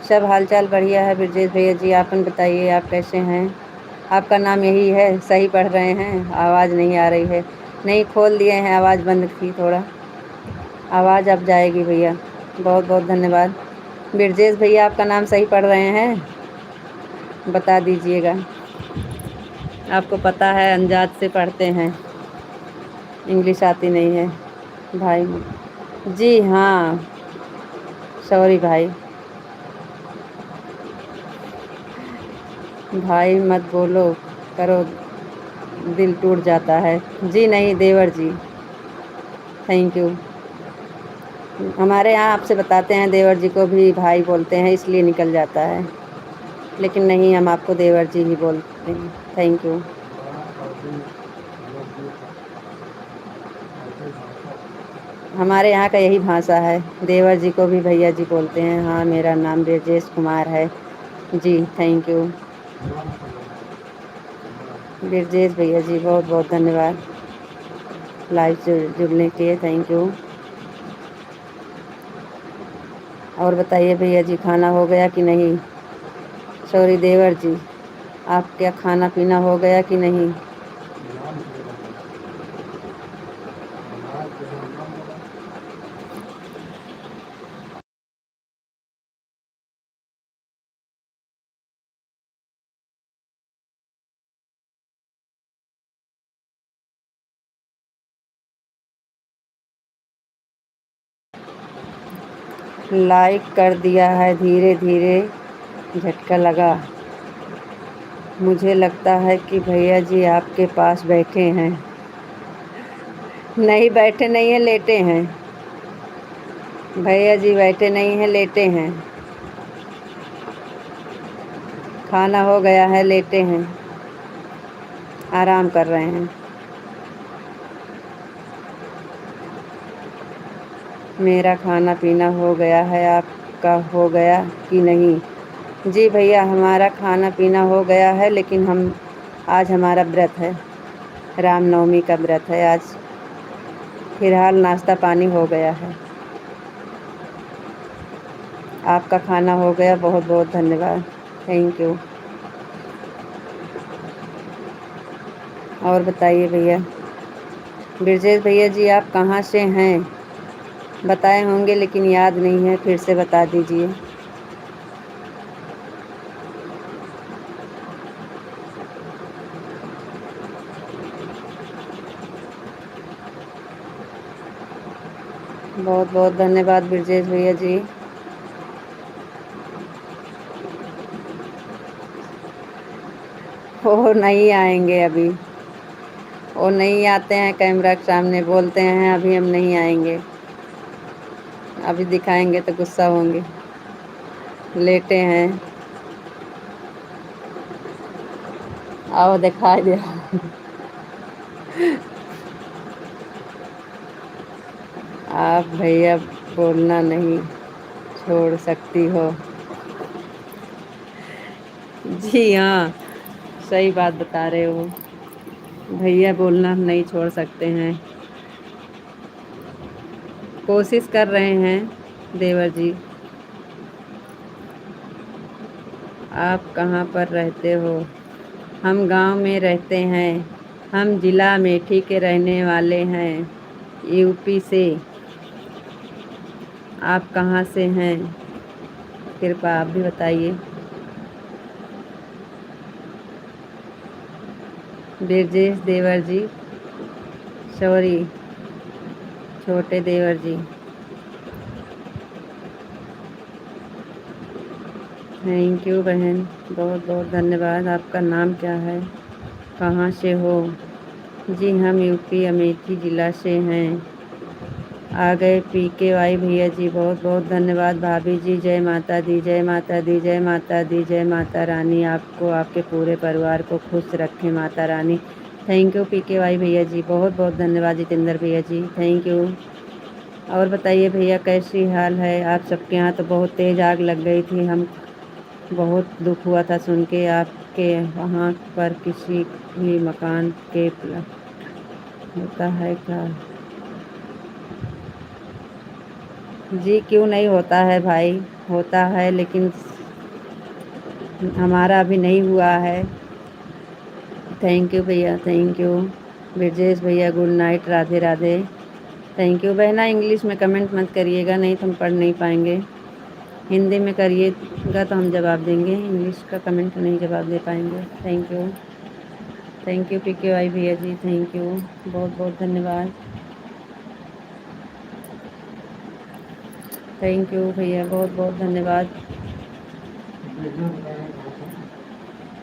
S1: सब हाल चाल बढ़िया है ब्रजेश भैया जी, आपन बताइए आप कैसे हैं? आपका नाम यही है, सही पढ़ रहे हैं? आवाज़ नहीं आ रही है। नहीं, खोल दिए हैं, आवाज़ बंद थी थोड़ा। आवाज़ अब जाएगी भैया, बहुत बहुत धन्यवाद। ब्रजेश भैया आपका नाम सही पढ़ रहे हैं? बता दीजिएगा। आपको पता है अनजात से पढ़ते हैं, इंग्लिश आती नहीं है भाई। जी हाँ, सॉरी भाई। भाई मत बोलो, करो, दिल टूट जाता है। जी नहीं देवर जी, थैंक यू। हमारे यहाँ आपसे बताते हैं देवर जी को भी भाई बोलते हैं, इसलिए निकल जाता है, लेकिन नहीं, हम आपको देवर जी ही बोलते हैं, थैंक यू। हमारे यहाँ का यही भाषा है, देवर जी को भी भैया जी बोलते हैं। हाँ, मेरा नाम ब्रजेश कुमार है। जी थैंक यू ब्रजेश भैया जी, बहुत बहुत धन्यवाद लाइव से जुड़ने के लिए, थैंक यू। और बताइए भैया जी, खाना हो गया कि नहीं? सॉरी देवर जी, आप क्या खाना पीना हो गया कि नहीं? लाइक कर दिया है, धीरे धीरे झटका लगा। मुझे लगता है कि भैया जी आपके पास बैठे हैं। नहीं बैठे नहीं हैं, लेटे हैं। भैया जी बैठे नहीं हैं, लेटे हैं। खाना हो गया है, लेटे हैं, आराम कर रहे हैं। मेरा खाना पीना हो गया है, आपका हो गया कि नहीं? जी भैया हमारा खाना पीना हो गया है, लेकिन हम आज हमारा व्रत है, रामनवमी का व्रत है आज। फिलहाल नाश्ता पानी हो गया है। आपका खाना हो गया, बहुत बहुत धन्यवाद, थैंक यू। और बताइए भैया। ब्रजेश भैया जी आप कहाँ से हैं? बताए होंगे लेकिन याद नहीं है, फिर से बता दीजिए। बहुत बहुत धन्यवाद ब्रजेश भैया जी। वो नहीं आएंगे अभी, वो नहीं आते हैं कैमरा के सामने, बोलते हैं अभी हम नहीं आएंगे, अभी दिखाएंगे तो गुस्सा होंगे। लेटे हैं, आओ दिखाई दे। आप भैया बोलना नहीं छोड़ सकती हो? जी हाँ, सही बात बता रहे हो, भैया बोलना हम नहीं छोड़ सकते हैं। कोशिश कर रहे हैं देवर जी। आप कहाँ पर रहते हो? हम गांव में रहते हैं, हम जिला अमेठी के रहने वाले हैं, यूपी से। आप कहाँ से हैं, कृपया आप भी बताइए। ब्रजेश देवर जी, सॉरी छोटे देवर जी, थैंक यू बहन, बहुत बहुत धन्यवाद। आपका नाम क्या है, कहाँ से हो? जी हम यूपी अमेठी ज़िला से हैं। आ गए PKY भैया जी, बहुत बहुत धन्यवाद। भाभी जी जय माता दी, जय माता दी, जय माता दी, जय माता रानी आपको आपके पूरे परिवार को खुश रखें Mata Rani. Thank you PKY भैया जी, बहुत बहुत धन्यवाद। जितेंद्र भैया जी थैंक यू। और बताइए भैया कैसी हाल है? आप सबके यहाँ तो बहुत तेज़ आग लग गई थी, हम बहुत दुख हुआ था सुन के, आप के वहाँ पर किसी भी मकान के होता है क्या? जी क्यों नहीं होता है भाई, होता है लेकिन हमारा अभी नहीं हुआ है। थैंक यू भैया, थैंक यू। ब्रजेश भैया good night, Radhe Radhe. Thank you. बहना इंग्लिश में कमेंट मत करिएगा, नहीं तो हम पढ़ नहीं पाएंगे। हिंदी में करिएगा तो हम जवाब देंगे, इंग्लिश का कमेंट नहीं जवाब दे पाएंगे। Thank you, thank you PQI भैया जी, थैंक यू, बहुत बहुत धन्यवाद। थैंक यू भैया, बहुत बहुत धन्यवाद।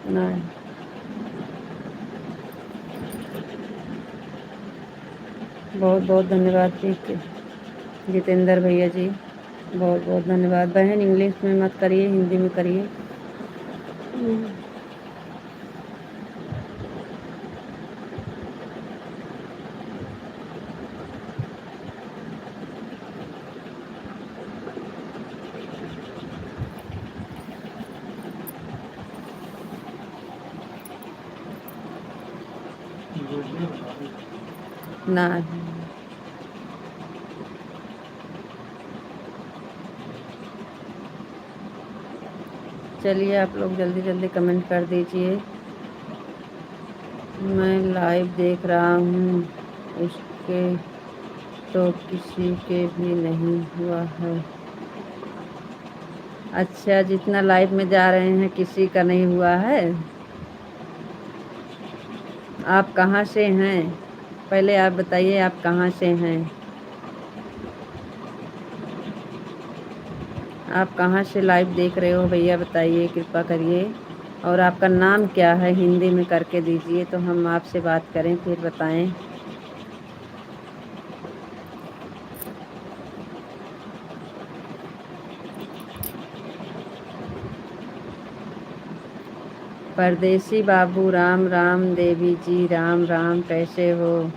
S1: ना बहुत बहुत धन्यवाद जितेंद्र भैया जी, बहुत बहुत धन्यवाद। बहन इंग्लिश में मत करिए, हिंदी में करिए। ना चलिए आप लोग जल्दी जल्दी कमेंट कर दीजिए। मैं लाइव देख रहा हूँ, उसके तो किसी के भी नहीं हुआ है। अच्छा, जितना लाइव में जा रहे हैं किसी का नहीं हुआ है। आप कहाँ से हैं, पहले आप बताइए आप कहाँ से हैं। आप कहाँ से लाइव देख रहे हो भैया, बताइए कृपा करिए। और आपका नाम क्या है, हिंदी में करके दीजिए तो हम आपसे बात करें, फिर बताएं। परदेसी बाबू राम राम, देवी जी राम राम, कैसे हो?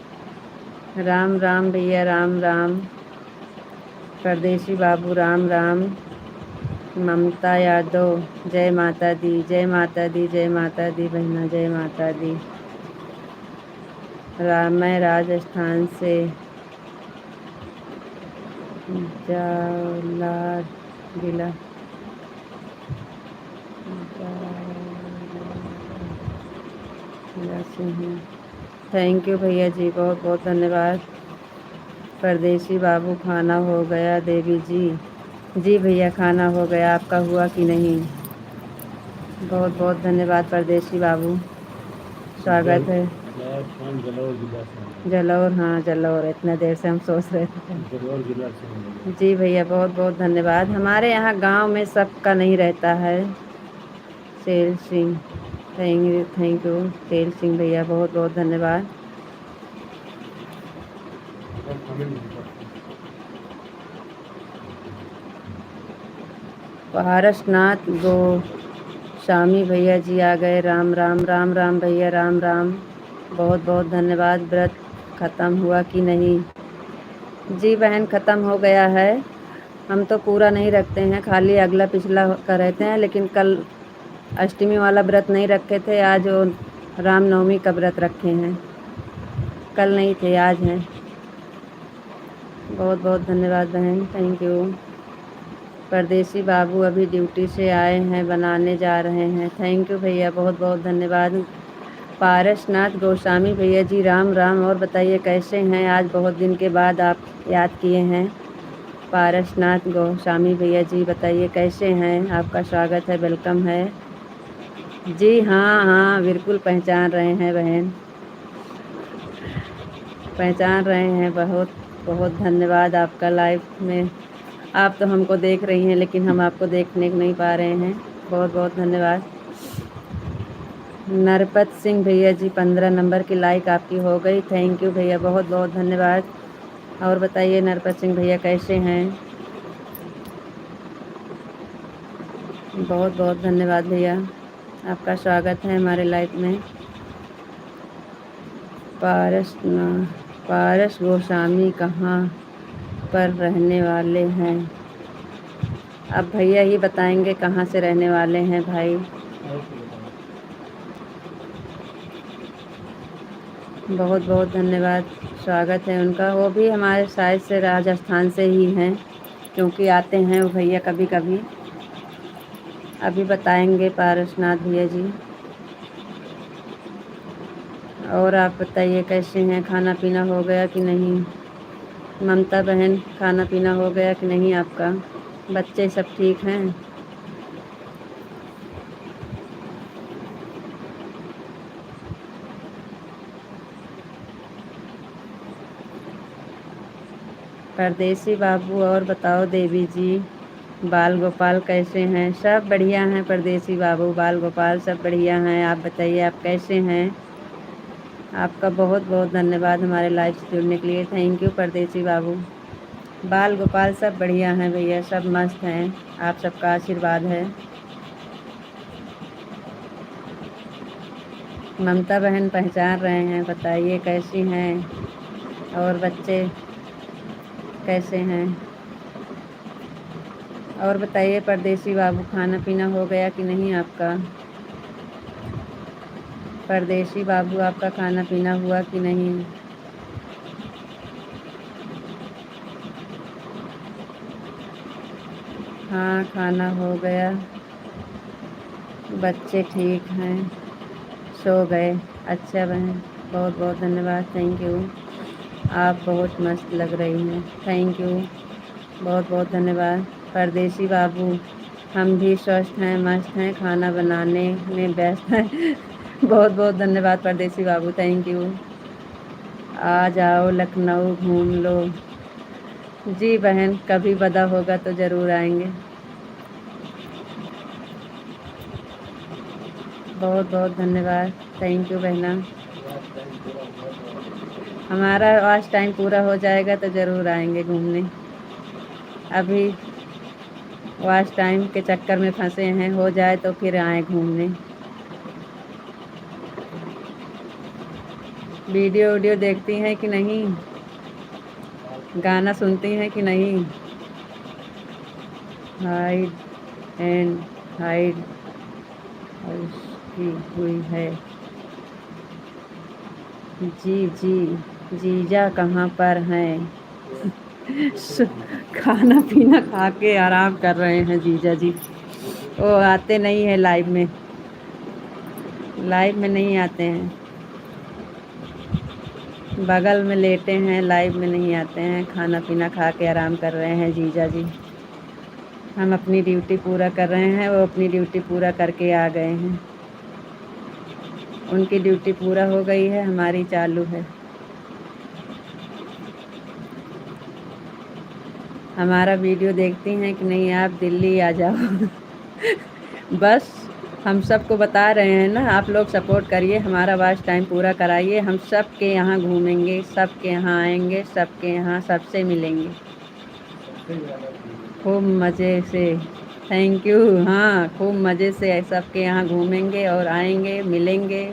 S1: राम राम भैया, राम राम। परदेसी बाबू राम राम। ममता यादव, जय माता दी, जय माता दी, जय माता दी बहना, जय माता दी। मैं राजस्थान से जालौर जिला से हूँ। थैंक यू भैया जी, बहुत बहुत धन्यवाद। परदेसी बाबू खाना हो गया देवी जी? जी भैया खाना हो गया, आपका हुआ कि नहीं? बहुत बहुत धन्यवाद परदेसी बाबू, स्वागत है। जलौर, हाँ जलौर, इतना देर से हम सोच रहे थे। जलौर जिला से। जी भैया बहुत बहुत धन्यवाद। हमारे यहाँ गांव में सबका नहीं रहता है। सेल सिंह, थैंक यू सेल सिंह भैया, बहुत बहुत धन्यवाद। पारसनाथ गोस्वामी भैया जी आ गए, राम राम, राम राम भैया, राम राम, बहुत बहुत धन्यवाद। व्रत ख़त्म हुआ कि नहीं? जी बहन ख़त्म हो गया है। हम तो पूरा नहीं रखते हैं, खाली अगला पिछला का रहते हैं, लेकिन कल अष्टमी वाला व्रत नहीं रखे थे, आज वो रामनवमी का व्रत रखे हैं। कल नहीं थे, आज हैं। बहुत बहुत धन्यवाद बहन, थैंक यू। परदेसी बाबू अभी ड्यूटी से आए हैं, बनाने जा रहे हैं। थैंक यू भैया, बहुत बहुत धन्यवाद। पारसनाथ गोस्वामी भैया जी राम राम, और बताइए कैसे हैं? आज बहुत दिन के बाद आप याद किए हैं। पारसनाथ गोस्वामी भैया जी बताइए कैसे हैं? आपका स्वागत है, वेलकम है। जी हाँ हाँ बिल्कुल पहचान रहे हैं बहन, पहचान रहे हैं। बहुत बहुत धन्यवाद आपका। लाइव में आप तो हमको देख रही हैं, लेकिन हम आपको देखने को नहीं पा रहे हैं। बहुत बहुत धन्यवाद। नरपत सिंह भैया जी 15 नंबर की लाइक आपकी हो गई, थैंक यू भैया, बहुत बहुत धन्यवाद। और बताइए नरपत सिंह भैया कैसे हैं? बहुत बहुत धन्यवाद भैया, आपका स्वागत है हमारे लाइव में। पारस गोस्वामी कहाँ पर रहने वाले हैं? अब भैया ही बताएंगे कहाँ से रहने वाले हैं भाई। बहुत बहुत धन्यवाद। स्वागत है उनका। वो भी हमारे साइड से राजस्थान से ही हैं, क्योंकि आते हैं वो भैया कभी कभी। अभी बताएंगे पारसनाथ भैया जी। और आप बताइए कैसे हैं, खाना पीना हो गया कि नहीं? ममता बहन, खाना पीना हो गया कि नहीं आपका? बच्चे सब ठीक हैं? परदेसी बाबू, और बताओ देवी जी, बाल गोपाल कैसे हैं? सब बढ़िया हैं परदेसी बाबू, बाल गोपाल सब बढ़िया हैं। आप बताइए आप कैसे हैं? आपका बहुत बहुत धन्यवाद हमारे लाइव से जुड़ने के लिए। थैंक यू परदेसी बाबू। बाल गोपाल सब बढ़िया हैं भैया, सब मस्त हैं। आप सबका आशीर्वाद है। ममता बहन पहचान रहे हैं, बताइए कैसी हैं? और बच्चे कैसे हैं? और बताइए परदेसी बाबू, खाना पीना हो गया कि नहीं आपका? परदेसी बाबू, आपका खाना पीना हुआ कि नहीं? हाँ, खाना हो गया। बच्चे ठीक हैं, सो गए। अच्छा बहन, बहुत बहुत धन्यवाद। Thank you. आप बहुत मस्त लग रही हैं। थैंक यू, बहुत बहुत धन्यवाद। परदेसी बाबू, हम भी स्वस्थ हैं, मस्त हैं, खाना बनाने में व्यस्त हैं। बहुत बहुत धन्यवाद परदेसी बाबू, थैंक यू। आ जाओ लखनऊ घूम लो। जी बहन, कभी वदा होगा तो ज़रूर आएंगे। बहुत बहुत धन्यवाद। थैंक यू बहना। हमारा आज टाइम पूरा हो जाएगा तो ज़रूर आएंगे घूमने। अभी वॉच टाइम के चक्कर में फंसे हैं, हो जाए तो फिर आए घूमने। वीडियो वीडियो देखती हैं कि नहीं? गाना सुनती हैं कि नहीं? हाइड एंड हाइड की हुई है। जी जी, जीजा कहाँ पर हैं? खाना पीना खा के आराम कर रहे हैं जीजा जी। वो आते नहीं है लाइव में, लाइव में नहीं आते हैं। बगल में लेटे हैं, लाइव में नहीं आते हैं। खाना पीना खा के आराम कर रहे हैं जीजा जी। हम अपनी ड्यूटी पूरा कर रहे हैं, वो अपनी ड्यूटी पूरा करके आ गए हैं। उनकी ड्यूटी पूरा हो गई है, हमारी चालू है। हमारा वीडियो देखती हैं कि नहीं आप? दिल्ली आ जाओ। बस हम सबको बता रहे हैं ना, आप लोग सपोर्ट करिए, हमारा वॉच टाइम पूरा कराइए। हम सबके यहाँ घूमेंगे, सबके यहाँ आएंगे, सबके यहाँ सबसे मिलेंगे खूब मज़े से। Thank you. हाँ, खूब मज़े से सबके यहाँ घूमेंगे और आएंगे, मिलेंगे।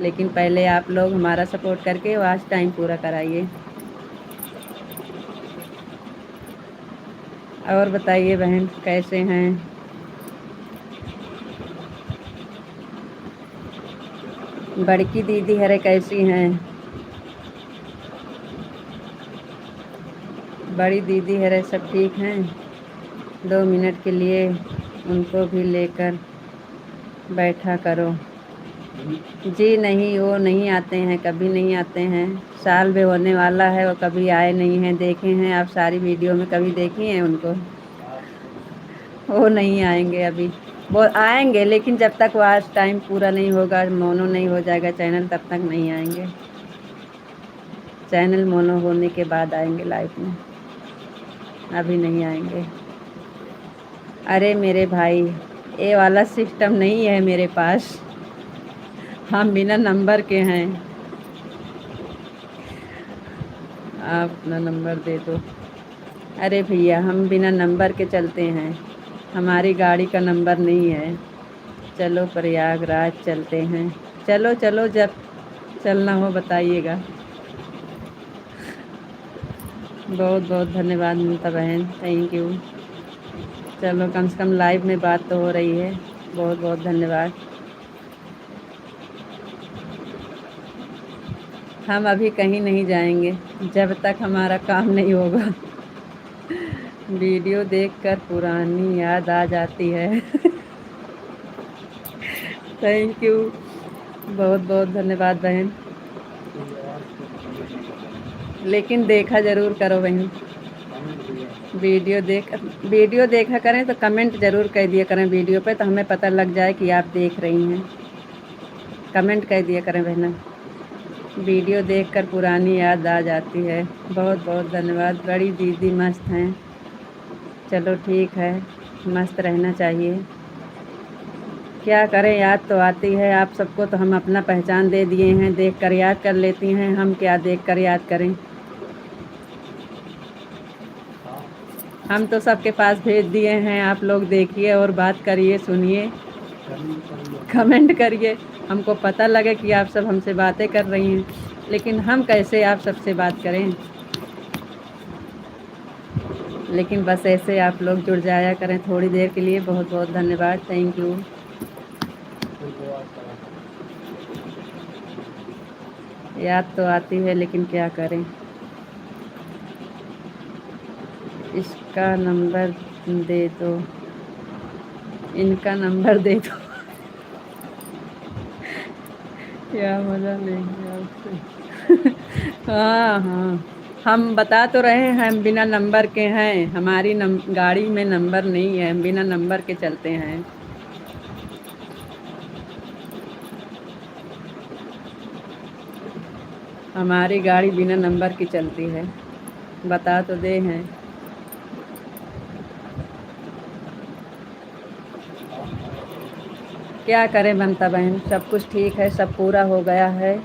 S1: लेकिन पहले आप लोग हमारा सपोर्ट करके वॉच टाइम पूरा कराइए। और बताइए बहन कैसे हैं? बड़की दीदी हरे कैसी हैं? बड़ी दीदी हरे सब ठीक हैं? 2 मिनट के लिए उनको भी लेकर बैठा करो। जी नहीं, वो नहीं आते हैं, कभी नहीं आते हैं। साल भी होने वाला है, वो कभी आए नहीं हैं। देखे हैं आप सारी वीडियो में, कभी देखी हैं उनको? वो नहीं आएंगे अभी। वो आएंगे लेकिन जब तक वो आज टाइम पूरा नहीं होगा, मोनो नहीं हो जाएगा चैनल, तब तक नहीं आएंगे। चैनल मोनो होने के बाद आएंगे लाइव में, अभी नहीं आएंगे। अरे मेरे भाई, ये वाला सिस्टम नहीं है मेरे पास। हम बिना नंबर के हैं। आप अपना नंबर दे दो। अरे भैया, हम बिना नंबर के चलते हैं, हमारी गाड़ी का नंबर नहीं है। चलो प्रयागराज चलते हैं। चलो चलो, जब चलना हो बताइएगा। बहुत बहुत धन्यवाद ममता बहन, थैंक यू। चलो कम से कम लाइव में बात तो हो रही है। बहुत बहुत धन्यवाद। हम अभी कहीं नहीं जाएंगे जब तक हमारा काम नहीं होगा। वीडियो देखकर पुरानी याद आ जाती है। थैंक यू, बहुत बहुत धन्यवाद बहन। लेकिन देखा ज़रूर करो बहन। वीडियो देखा करें तो कमेंट ज़रूर कर दिया करें वीडियो पे, तो हमें पता लग जाए कि आप देख रही हैं। कमेंट कर दिया करें बहना। वीडियो देखकर पुरानी याद आ जाती है। बहुत बहुत धन्यवाद। बड़ी दीदी मस्त हैं। चलो ठीक है, मस्त रहना चाहिए। क्या करें, याद तो आती है आप सबको, तो हम अपना पहचान दे दिए हैं, देख कर याद कर लेती हैं। हम क्या देख कर याद करें। हम तो सबके पास भेज दिए हैं। आप लोग देखिए और बात करिए, सुनिए, कमेंट करिए। हमको पता लगे कि आप सब हमसे बातें कर रही हैं, लेकिन हम कैसे आप सबसे बात करें। लेकिन बस ऐसे आप लोग जुड़ जाया करें थोड़ी देर के लिए। बहुत बहुत धन्यवाद। Thank you. याद तो आती है लेकिन क्या करें। इसका नंबर दे दो, इनका नंबर दे दो। क्या मजा लेंगे आपसे। हाँ हाँ, हम बता तो रहे हैं हम बिना नंबर के हैं। हमारी गाड़ी में नंबर नहीं है, हम बिना नंबर के चलते हैं। हमारी गाड़ी बिना नंबर की चलती है। बता तो दे हैं। क्या करें ममता बहन, सब कुछ ठीक है, सब पूरा हो गया है,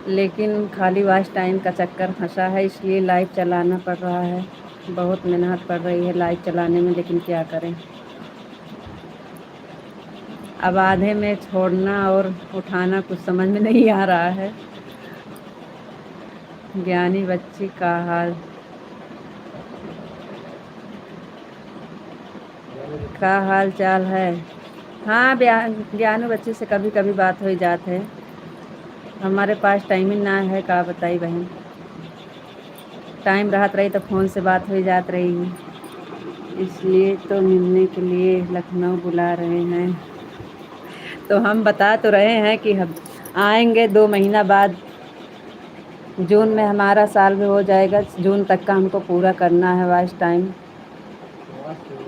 S1: लेकिन खाली वॉच टाइम का चक्कर फंसा है, इसलिए लाइव चलाना पड़ रहा है। बहुत मेहनत पड़ रही है लाइव चलाने में, लेकिन क्या करें। अब आधे में छोड़ना और उठाना कुछ समझ में नहीं आ रहा है। ज्ञानी बच्ची का हाल चाल है। हाँ, ज्ञानू बच्ची से कभी कभी बात हो जात है। हमारे पास टाइम ही ना है, का बताई बहन। टाइम रहत रही तो फ़ोन से बात हो जात रही, इसलिए तो मिलने के लिए लखनऊ बुला रहे हैं। तो हम बता तो रहे हैं कि हम आएंगे 2 महीना बाद। जून में हमारा साल भी हो जाएगा। जून तक का हमको पूरा करना है वॉच टाइम।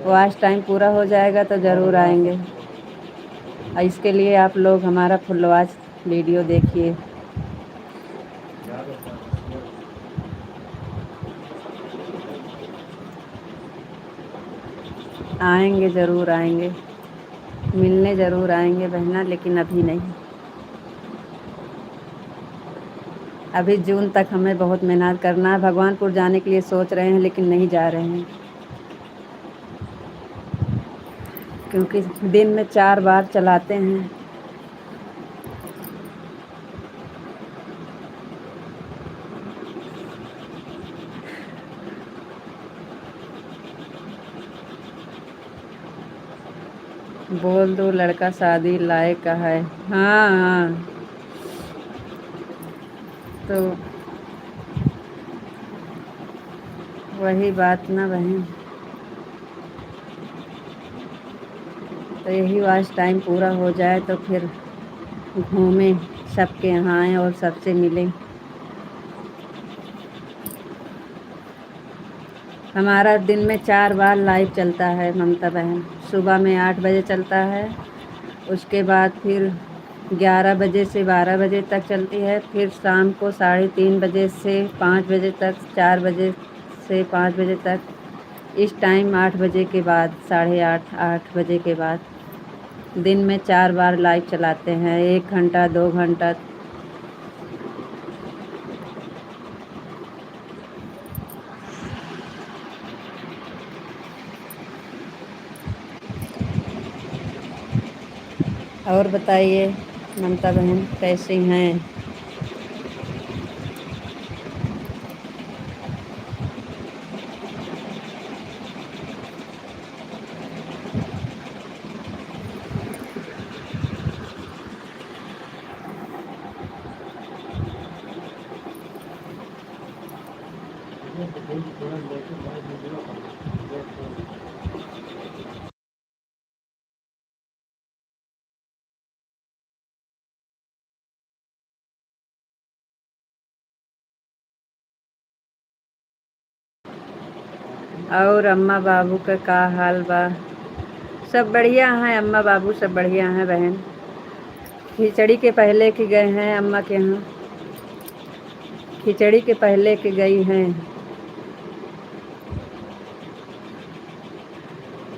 S1: वॉच टाइम पूरा हो जाएगा तो ज़रूर आएंगे। इसके लिए आप लोग हमारा फुल वॉच वीडियो देखिए। आएंगे, ज़रूर आएंगे, मिलने ज़रूर आएंगे बहना, लेकिन अभी नहीं। अभी जून तक हमें बहुत मेहनत करना है। भगवानपुर जाने के लिए सोच रहे हैं, लेकिन नहीं जा रहे हैं, क्योंकि दिन में 4 बार चलाते हैं। बोल दो लड़का शादी लायक का है। हाँ हाँ, तो वही बात ना बहन। तो यही वॉच टाइम पूरा हो जाए तो फिर घूमें, सबके यहाँ आएँ और सबसे मिलें। हमारा दिन में 4 बार लाइव चलता है ममता बहन। सुबह में 8 बजे चलता है, उसके बाद फिर 11 बजे से 12 बजे तक चलती है, फिर शाम को 3:30 बजे से 5 बजे तक, 4 बजे से 5 बजे तक, इस टाइम 8 बजे के बाद, 8:30 8 बजे के बाद। दिन में 4 बार लाइव चलाते हैं, 1 घंटा 2 घंटा। और बताइए ममता बहन कैसी हैं। और अम्मा बाबू का हाल बा? सब बढ़िया हैं अम्मा बाबू, सब बढ़िया हैं बहन। खिचड़ी के पहले के गए हैं अम्मा के यहाँ, खिचड़ी के पहले के गई हैं।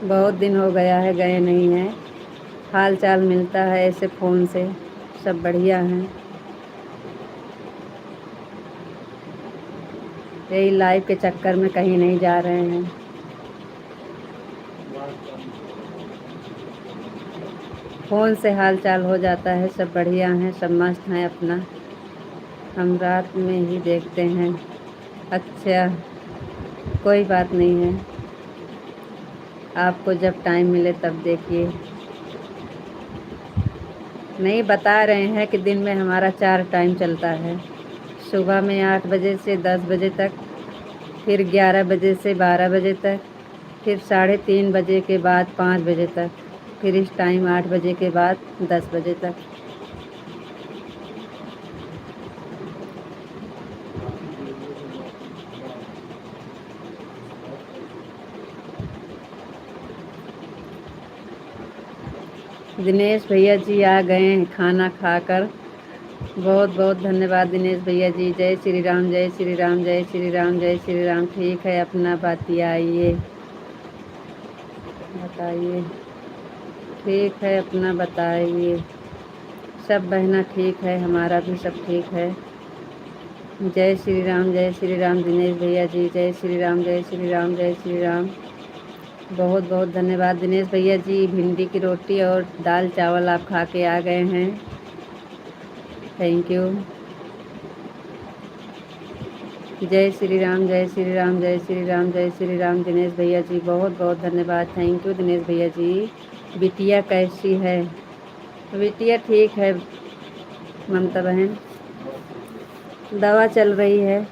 S1: बहुत दिन हो गया है गए नहीं हैं। हाल चाल मिलता है ऐसे फ़ोन से। सब बढ़िया हैं। यही लाइव के चक्कर में कहीं नहीं जा रहे हैं। फ़ोन से हाल चाल हो जाता है। सब बढ़िया हैं, सब मस्त हैं अपना। हम रात में ही देखते हैं। अच्छा, कोई बात नहीं है, आपको जब टाइम मिले तब देखिए। नहीं, बता रहे हैं कि दिन में हमारा 4 टाइम चलता है। सुबह में 8 बजे से 10 बजे तक, फिर 11 बजे से 12 बजे तक, फिर 3:30 बजे के बाद 5 बजे तक, फिर इस टाइम 8 बजे के बाद 10 बजे तक। दिनेश भैया जी आ गए हैं खाना खाकर। बहुत बहुत धन्यवाद दिनेश भैया जी। जय श्री राम, जय श्री राम, जय श्री राम, जय श्री राम। ठीक है, अपना बताइए, बताइए। ठीक है, अपना बताइए। सब बहना ठीक है, हमारा भी सब ठीक है। जय श्री राम, जय श्री राम दिनेश भैया जी। जय श्री राम, जय श्री राम, जय श्री राम। बहुत बहुत धन्यवाद दिनेश भैया जी। भिंडी की रोटी और दाल चावल आप खा के आ गए हैं। Thank you. जय श्री राम, जय श्री राम, जय श्री राम, जय श्री राम दिनेश भैया जी। बहुत बहुत धन्यवाद, थैंक यू दिनेश भैया जी। बिटिया कैसी है? बिटिया ठीक है ममता बहन, दवा चल रही है।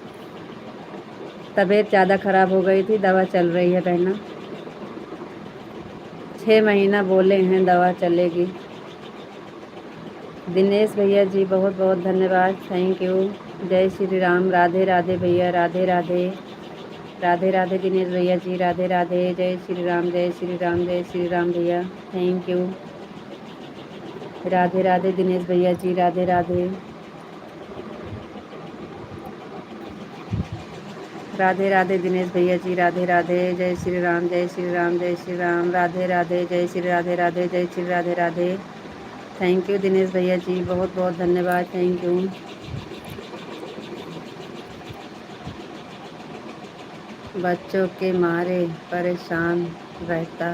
S1: तबीयत ज़्यादा ख़राब हो गई थी, दवा चल रही है बहना। 6 महीना बोले हैं दवा चलेगी। दिनेश भैया जी बहुत बहुत धन्यवाद, थैंक यू। जय श्री राम, राधे राधे भैया, राधे राधे। राधे राधे दिनेश भैया जी, राधे राधे। जय श्री राम, जय श्री राम, जय श्री राम भैया, थैंक यू। राधे राधे दिनेश भैया जी, राधे राधे। राधे राधे दिनेश भैया जी, राधे राधे। जय श्री राम, जय श्री राम, जय श्री राम। राधे राधे, जय श्री राधे राधे, जय श्री राधे राधे। थैंक यू दिनेश भैया जी, बहुत बहुत धन्यवाद, थैंक यू। बच्चों के मारे परेशान रहता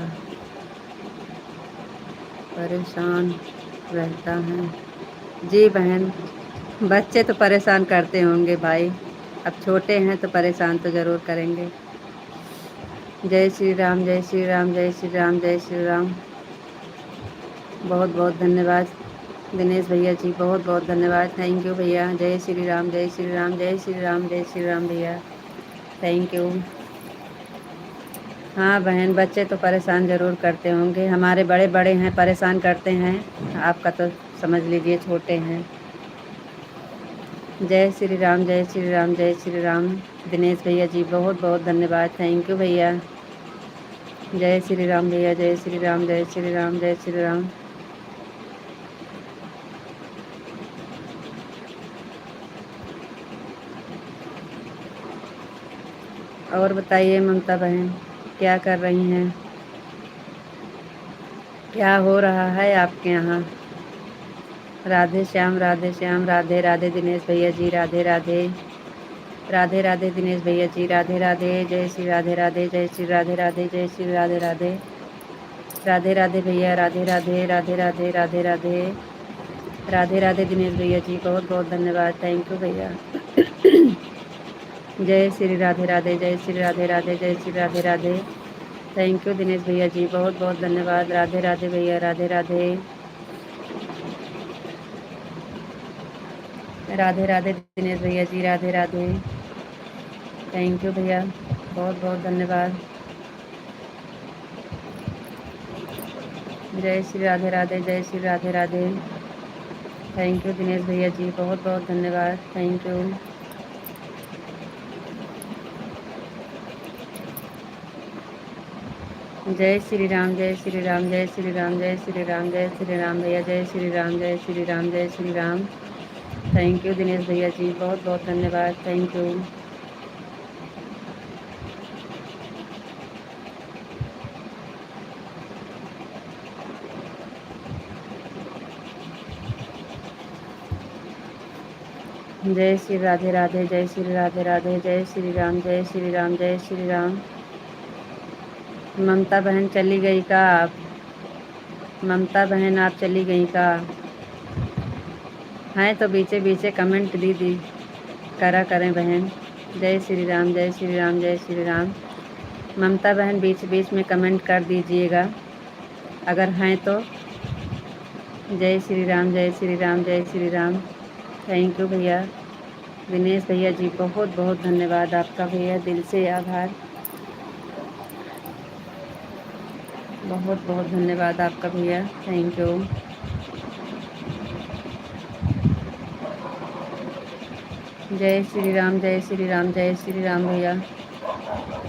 S1: है। जी बहन, बच्चे तो परेशान करते होंगे भाई, अब छोटे हैं तो परेशान तो ज़रूर करेंगे। जय श्री राम, जय श्री राम, जय श्री राम, जय श्री राम। बहुत बहुत धन्यवाद दिनेश भैया जी, बहुत बहुत धन्यवाद, थैंक यू भैया। जय श्री राम, जय श्री राम, जय श्री राम, जय श्री राम भैया, थैंक यू। हाँ बहन, बच्चे तो परेशान ज़रूर करते होंगे, हमारे बड़े बड़े हैं परेशान करते हैं, आपका तो समझ लीजिए छोटे हैं। जय श्री राम, जय श्री राम, जय श्री राम दिनेश भैया जी, बहुत बहुत धन्यवाद, थैंक यू भैया। जय श्री राम भैया, जय श्री राम, जय श्री राम, जय श्री राम। और बताइए ममता बहन, क्या कर रही हैं? क्या हो रहा है आपके यहाँ? राधे श्याम, राधे श्याम, राधे राधे दिनेश भैया जी, राधे राधे। राधे राधे दिनेश भैया जी, राधे राधे। जय श्री राधे राधे, जय श्री राधे राधे, जय श्री राधे राधे। राधे राधे भैया, राधे राधे, राधे राधे, राधे राधे। राधे राधे दिनेश भैया जी, बहुत बहुत धन्यवाद, थैंक यू भैया। जय श्री राधे राधे, जय श्री राधे राधे, जय श्री राधे राधे। थैंक यू दिनेश भैया जी, बहुत बहुत धन्यवाद। राधे राधे भैया, राधे राधे। राधे राधे दिनेश भैया जी, राधे राधे। थैंक यू भैया, बहुत बहुत धन्यवाद। जय श्री राधे राधे, जय श्री राधे राधे। थैंक यू दिनेश भैया जी, बहुत बहुत धन्यवाद, थैंक यू। जय श्री राम, जय श्री राम, जय श्री राम, जय श्री राम, जय श्री राम भैया, जय श्री राम, जय श्री राम, जय श्री राम। थैंक यू दिनेश भैया जी, बहुत बहुत धन्यवाद, थैंक यू। जय श्री राधे राधे, जय श्री राधे राधे, जय श्री राम, जय श्री राम, जय श्री राम। ममता बहन चली गई का आप? ममता बहन आप चली गई का? हैं तो बीचे बीचे कमेंट दी करा करें बहन। जय श्री राम, जय श्री राम, जय श्री राम। ममता बहन बीच बीच में कमेंट कर दीजिएगा अगर हैं तो। जय श्री राम, जय श्री राम, जय श्री राम। थैंक यू भैया दिनेश भैया जी, बहुत बहुत धन्यवाद आपका भैया, दिल से आभार, बहुत बहुत धन्यवाद आपका भैया, थैंक यू। जय श्री राम, जय श्री राम, जय श्री राम भैया,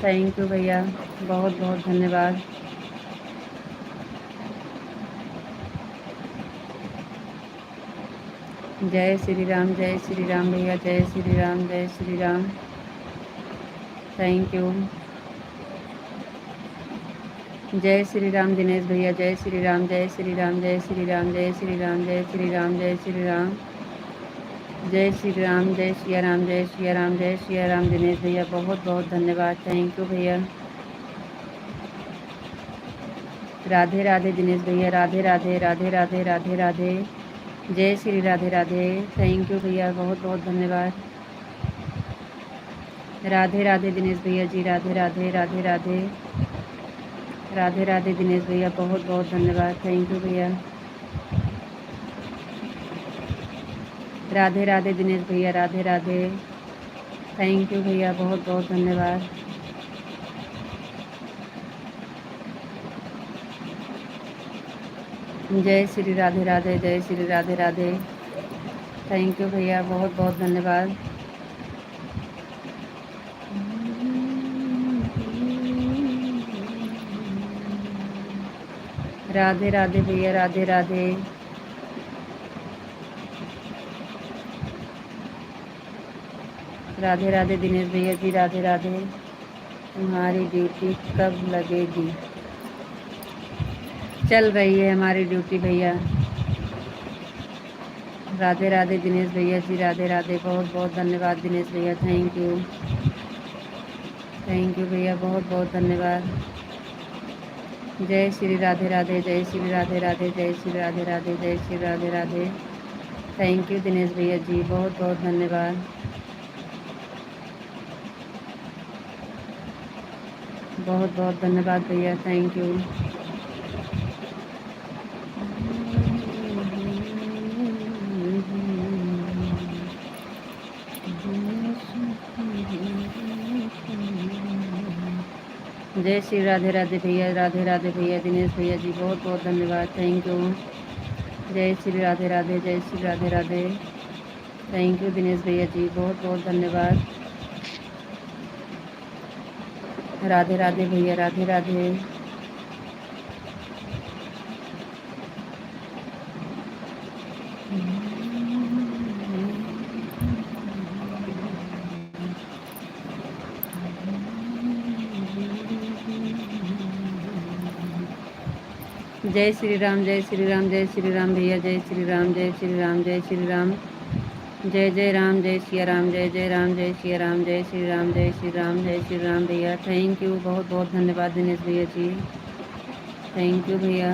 S1: थैंक यू भैया, बहुत बहुत धन्यवाद। जय श्री राम, जय श्री राम भैया, जय श्री राम, जय श्री राम, थैंक यू। जय श्री राम दिनेश भैया, जय श्री राम, जय श्री राम, जय श्री राम, जय श्री राम, जय श्री राम, जय श्री राम, जय श्री राम, जय सिया राम, जय सिया राम, जय सिया राम दिनेश भैया, बहुत बहुत धन्यवाद, थैंक यू भैया। राधे राधे दिनेश भैया, राधे राधे, राधे राधे, राधे राधे, जय श्री राधे राधे, थैंक यू भैया, बहुत बहुत धन्यवाद। राधे राधे दिनेश भैया जी, राधे राधे, राधे राधे, राधे राधे दिनेश भैया, बहुत बहुत धन्यवाद, थैंक यू भैया। राधे राधे दिनेश भैया, राधे राधे, थैंक यू भैया, बहुत बहुत धन्यवाद। जय श्री राधे राधे, जय श्री राधे राधे, थैंक यू भैया, बहुत बहुत धन्यवाद। राधे राधे भैया, राधे राधे, राधे राधे दिनेश भैया जी, राधे राधे। तुम्हारी ड्यूटी कब लगेगी? चल रही है हमारी ड्यूटी भैया। राधे राधे दिनेश भैया जी, राधे राधे, बहुत बहुत धन्यवाद दिनेश भैया, थैंक यू, थैंक यू भैया, बहुत बहुत धन्यवाद। जय श्री राधे राधे, जय श्री राधे राधे, जय श्री राधे राधे, जय श्री राधे राधे, थैंक यू दिनेश भैया जी, बहुत बहुत धन्यवाद, बहुत बहुत धन्यवाद भैया, थैंक यू। जय श्री राधे राधे भैया, राधे राधे भैया, दिनेश भैया जी, बहुत बहुत धन्यवाद, थैंक यू। जय श्री राधे राधे, जय श्री राधे राधे, थैंक यू दिनेश भैया जी, बहुत बहुत धन्यवाद। राधे राधे भैया, राधे राधे, जय श्री राम, जय श्री राम, जय श्री राम भैया, जय श्री राम, जय श्री राम, जय श्री राम, जय जय राम, जय सिया राम, जय जय राम, जय सिया राम, जय श्री राम, जय श्री राम, जय श्री राम भैया, थैंक यू, बहुत बहुत धन्यवाद दिनेश भैया जी, थैंक यू भैया।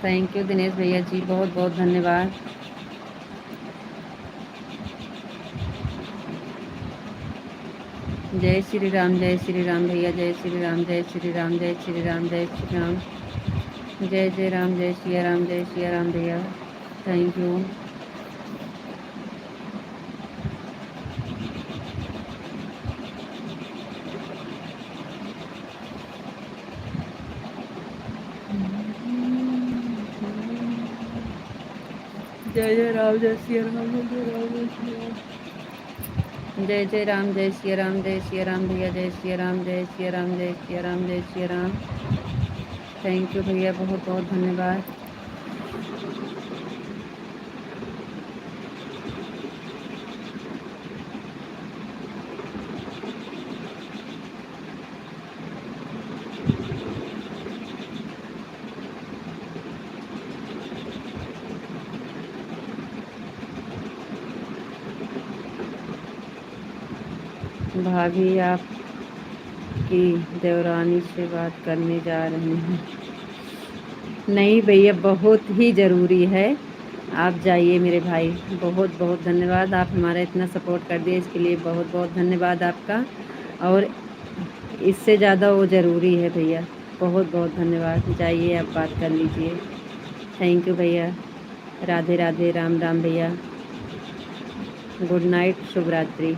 S1: थैंक यू दिनेश भैया जी, बहुत बहुत धन्यवाद। जय श्री राम, जय श्री राम भैया, जय श्री राम, जय श्री राम, जय श्री राम, जय श्री राम, जय जय राम, जय सिया राम, जय सिया राम भैया, थैंक यू। जय जय राम, जय सिया राम, जय जय राम, जय सिया राम। जय जय राम, जय सिया राम, जय सिया राम भैया, जय सिया राम, जय सिया राम, जय सिया राम, जय सिया राम। थैंक यू भैया, बहुत बहुत धन्यवाद। भाभी आपकी देवरानी से बात करने जा रही हैं। नहीं भैया, बहुत ही ज़रूरी है। आप जाइए मेरे भाई, बहुत बहुत धन्यवाद। आप हमारा इतना सपोर्ट कर दिए, इसके लिए बहुत बहुत धन्यवाद आपका। और इससे ज़्यादा वो ज़रूरी है भैया, बहुत बहुत धन्यवाद। जाइए आप बात कर लीजिए। थैंक यू भैया। राधे राधे, राम राम भैया। गुड नाइट, शुभ रात्रि।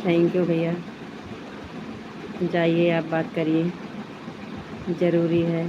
S1: थैंक यू भैया। जाइए आप बात करिए, ज़रूरी है।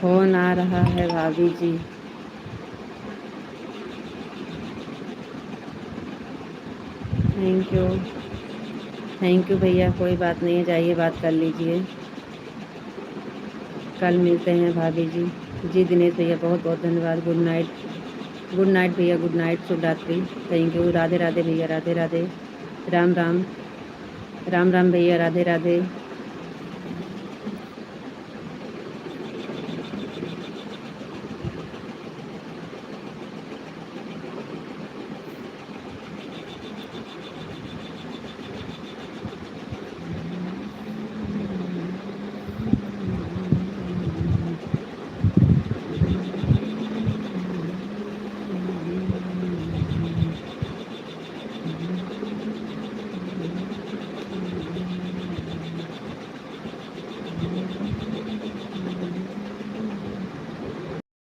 S1: फ़ोन आ रहा है भाभी जी। थैंक यू भैया, कोई बात नहीं है, जाइए बात कर लीजिए। कल मिलते हैं भाभी जी। जी दिनेश भैया, बहुत बहुत धन्यवाद। गुड नाइट, गुड नाइट भैया, गुड नाइट, शुभ रात्रि। Thank you. राधे राधे भैया, राधे राधे, राम राम, राम राम भैया, राधे राधे।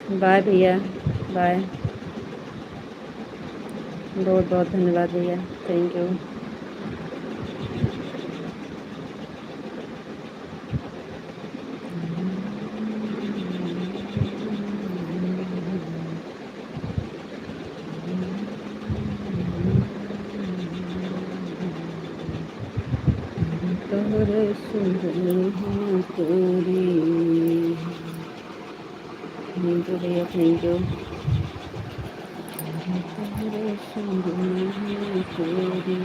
S1: बाय भैया, बाय। बहुत बहुत धन्यवाद भैया, थैंक यू। तोरे सुंदर है तोरी। थैंक यू भैया, थैंक यू। तोरे सुंदर है तोरी।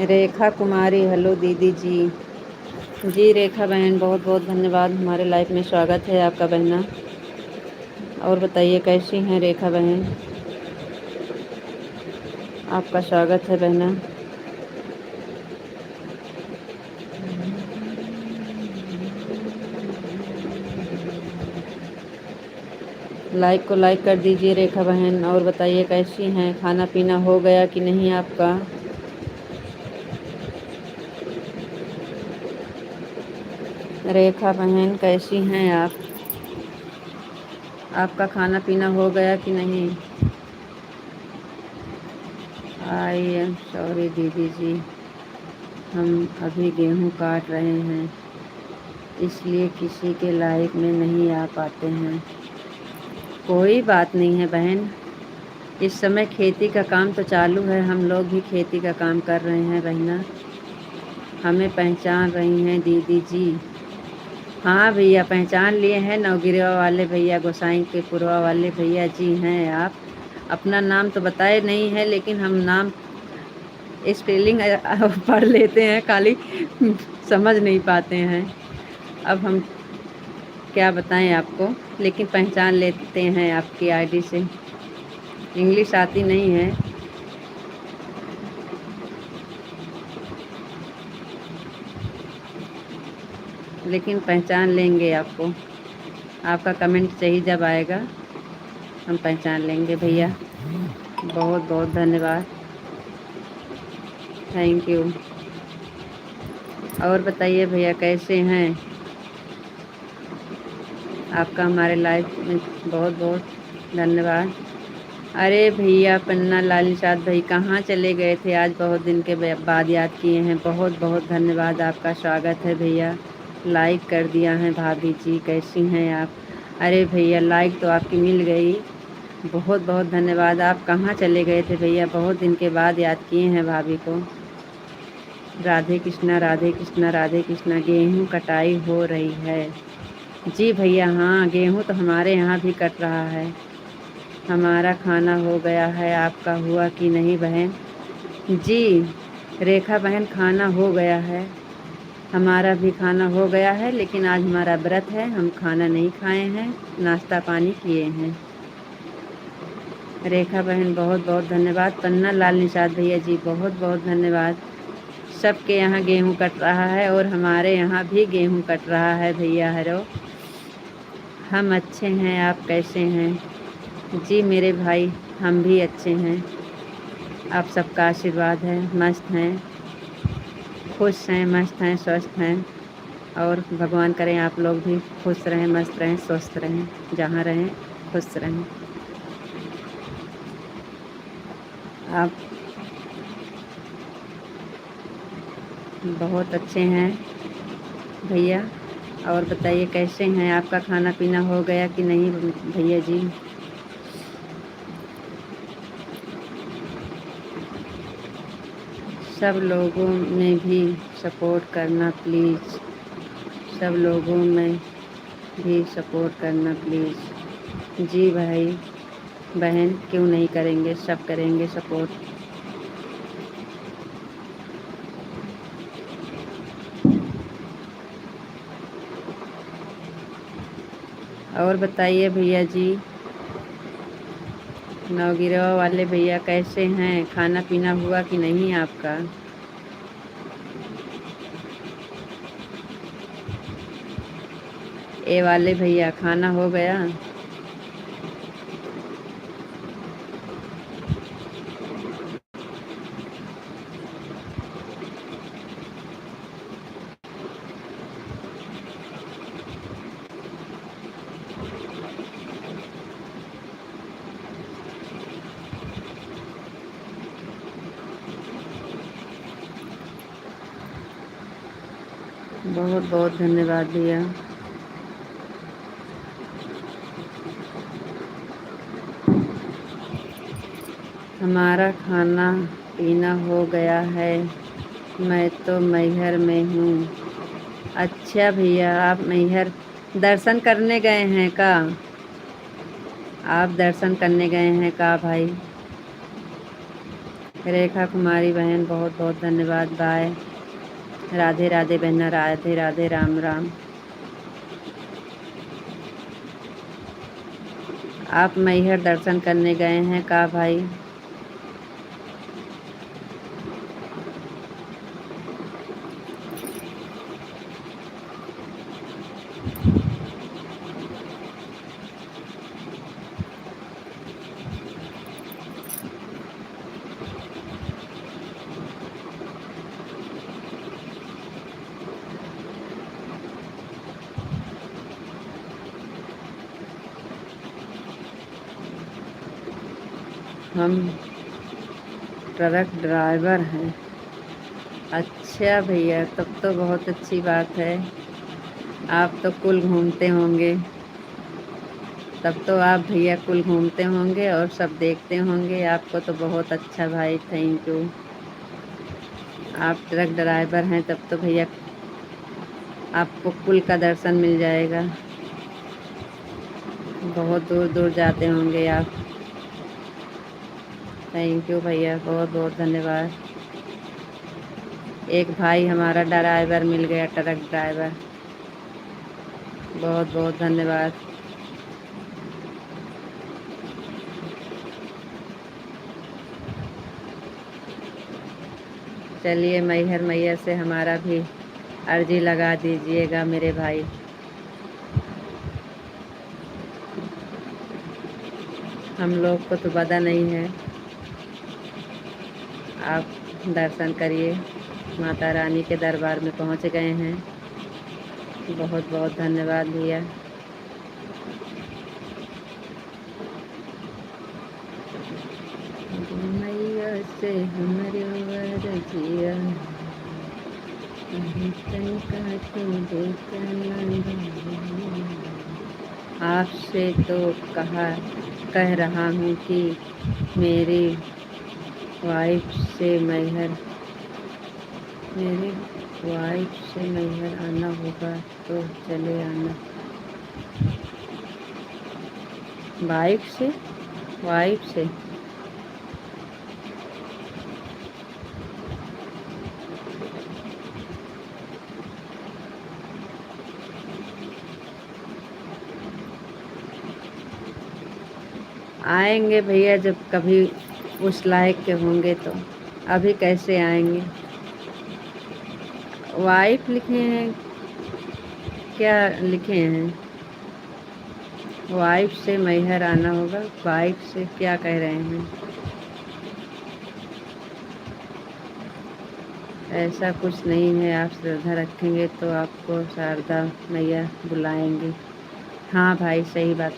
S1: रेखा कुमारी, हेलो दीदी जी। जी रेखा बहन, बहुत बहुत धन्यवाद, हमारे लाइफ में स्वागत है आपका बहना। और बताइए कैसी हैं रेखा बहन? आपका स्वागत है बहना। लाइक को लाइक कर दीजिए रेखा बहन। और बताइए कैसी हैं, खाना पीना हो गया कि नहीं आपका? रेखा बहन कैसी हैं आप? आपका खाना पीना हो गया कि नहीं? आई एम सॉरी दीदी जी, हम अभी गेहूं काट रहे हैं, इसलिए किसी के लाइक में नहीं आ पाते हैं। कोई बात नहीं है बहन, इस समय खेती का काम तो चालू है, हम लोग भी खेती का काम कर रहे हैं बहना। हमें पहचान रही हैं दीदी जी? हाँ भैया, पहचान लिए हैं, नवगिरवा वाले भैया, गोसाई के पुरवा वाले भैया जी हैं आप। अपना नाम तो बताए नहीं है, लेकिन हम नाम स्पेलिंग पढ़ लेते हैं, खाली समझ नहीं पाते हैं। अब हम क्या बताएं आपको, लेकिन पहचान लेते हैं आपकी आईडी से। इंग्लिश आती नहीं है, लेकिन पहचान लेंगे आपको। आपका कमेंट सही जब आएगा हम पहचान लेंगे भैया। बहुत बहुत धन्यवाद, थैंक यू। और बताइए भैया कैसे हैं? आपका हमारे लाइफ में बहुत बहुत धन्यवाद। अरे भैया पन्ना लाल निषाद भाई कहाँ चले गए थे? आज बहुत दिन के बाद याद किए हैं, बहुत बहुत धन्यवाद, आपका स्वागत है भैया। लाइक कर दिया है भाभी जी, कैसी हैं आप? अरे भैया लाइक तो आपकी मिल गई, बहुत बहुत धन्यवाद। आप कहाँ चले गए थे भैया? बहुत दिन के बाद याद किए हैं भाभी को। राधे कृष्णा राधे कृष्णा राधे कृष्णा। गेहूँ कटाई हो रही है? जी भैया हाँ, गेहूँ तो हमारे यहाँ भी कट रहा है। हमारा खाना हो गया है, आपका हुआ कि नहीं बहन? जी रेखा बहन, खाना हो गया है, हमारा भी खाना हो गया है, लेकिन आज हमारा व्रत है, हम खाना नहीं खाए हैं, नाश्ता पानी किए हैं। रेखा बहन बहुत बहुत धन्यवाद। पन्ना लाल निषाद भैया जी बहुत बहुत धन्यवाद। सबके यहाँ गेहूँ कट रहा है और हमारे यहाँ भी गेहूँ कट रहा है भैया। हेलो, हम अच्छे हैं, आप कैसे हैं? जी मेरे भाई हम भी अच्छे हैं, आप सबका आशीर्वाद है, मस्त हैं। खुश हैं, मस्त हैं, स्वस्थ हैं। और भगवान करें आप लोग भी खुश रहें, मस्त रहें, स्वस्थ रहें, जहाँ रहें खुश रहें। आप बहुत अच्छे हैं भैया। और बताइए कैसे हैं, आपका खाना पीना हो गया कि नहीं भैया जी? सब लोगों में भी सपोर्ट करना प्लीज़, सब लोगों में भी सपोर्ट करना प्लीज़। जी भाई बहन, क्यों नहीं करेंगे, सब करेंगे सपोर्ट। और बताइए भैया जी, नवगिरवा वाले भैया कैसे हैं, खाना पीना हुआ कि नहीं आपका? ए वाले भैया खाना हो गया? बहुत बहुत धन्यवाद भैया। हमारा खाना पीना हो गया है, मैं तो मैहर में हूँ। अच्छा भैया, आप मैहर दर्शन करने गए हैं का? आप दर्शन करने गए हैं का भाई? रेखा कुमारी बहन बहुत बहुत धन्यवाद, बाय। राधे राधे बहना, राधे राधे, राम राम। आप मैहर दर्शन करने गए हैं का भाई? हम ट्रक ड्राइवर हैं। अच्छा भैया, तब तो बहुत अच्छी बात है। आप तो कुल घूमते होंगे, तब तो आप भैया कुल घूमते होंगे और सब देखते होंगे। आपको तो बहुत अच्छा भाई, थैंक यू। आप ट्रक ड्राइवर हैं तब तो भैया आपको कुल का दर्शन मिल जाएगा। बहुत दूर दूर जाते होंगे आप। थैंक यू भैया, बहुत बहुत धन्यवाद। एक भाई हमारा ड्राइवर मिल गया, ट्रक ड्राइवर। बहुत बहुत धन्यवाद। चलिए मैहर मैया से हमारा भी अर्जी लगा दीजिएगा मेरे भाई। हम लोग को तो पता नहीं है। आप दर्शन करिए, माता रानी के दरबार में पहुंच गए हैं। बहुत बहुत धन्यवाद भैया। मैया से हमारे वरजिया, आपसे तो कह रहा हूँ कि मेरी वाइफ से मैहर आना होगा तो चले आना। वाइफ से आएंगे भैया जब कभी उस लायक के होंगे तो। अभी कैसे आएंगे? वाइफ लिखे हैं, क्या लिखे हैं? वाइफ से मैहर आना होगा, वाइफ से क्या कह रहे हैं? ऐसा कुछ नहीं है, आप श्रद्धा रखेंगे तो आपको शारदा मैया बुलाएंगी। हाँ भाई, सही बात।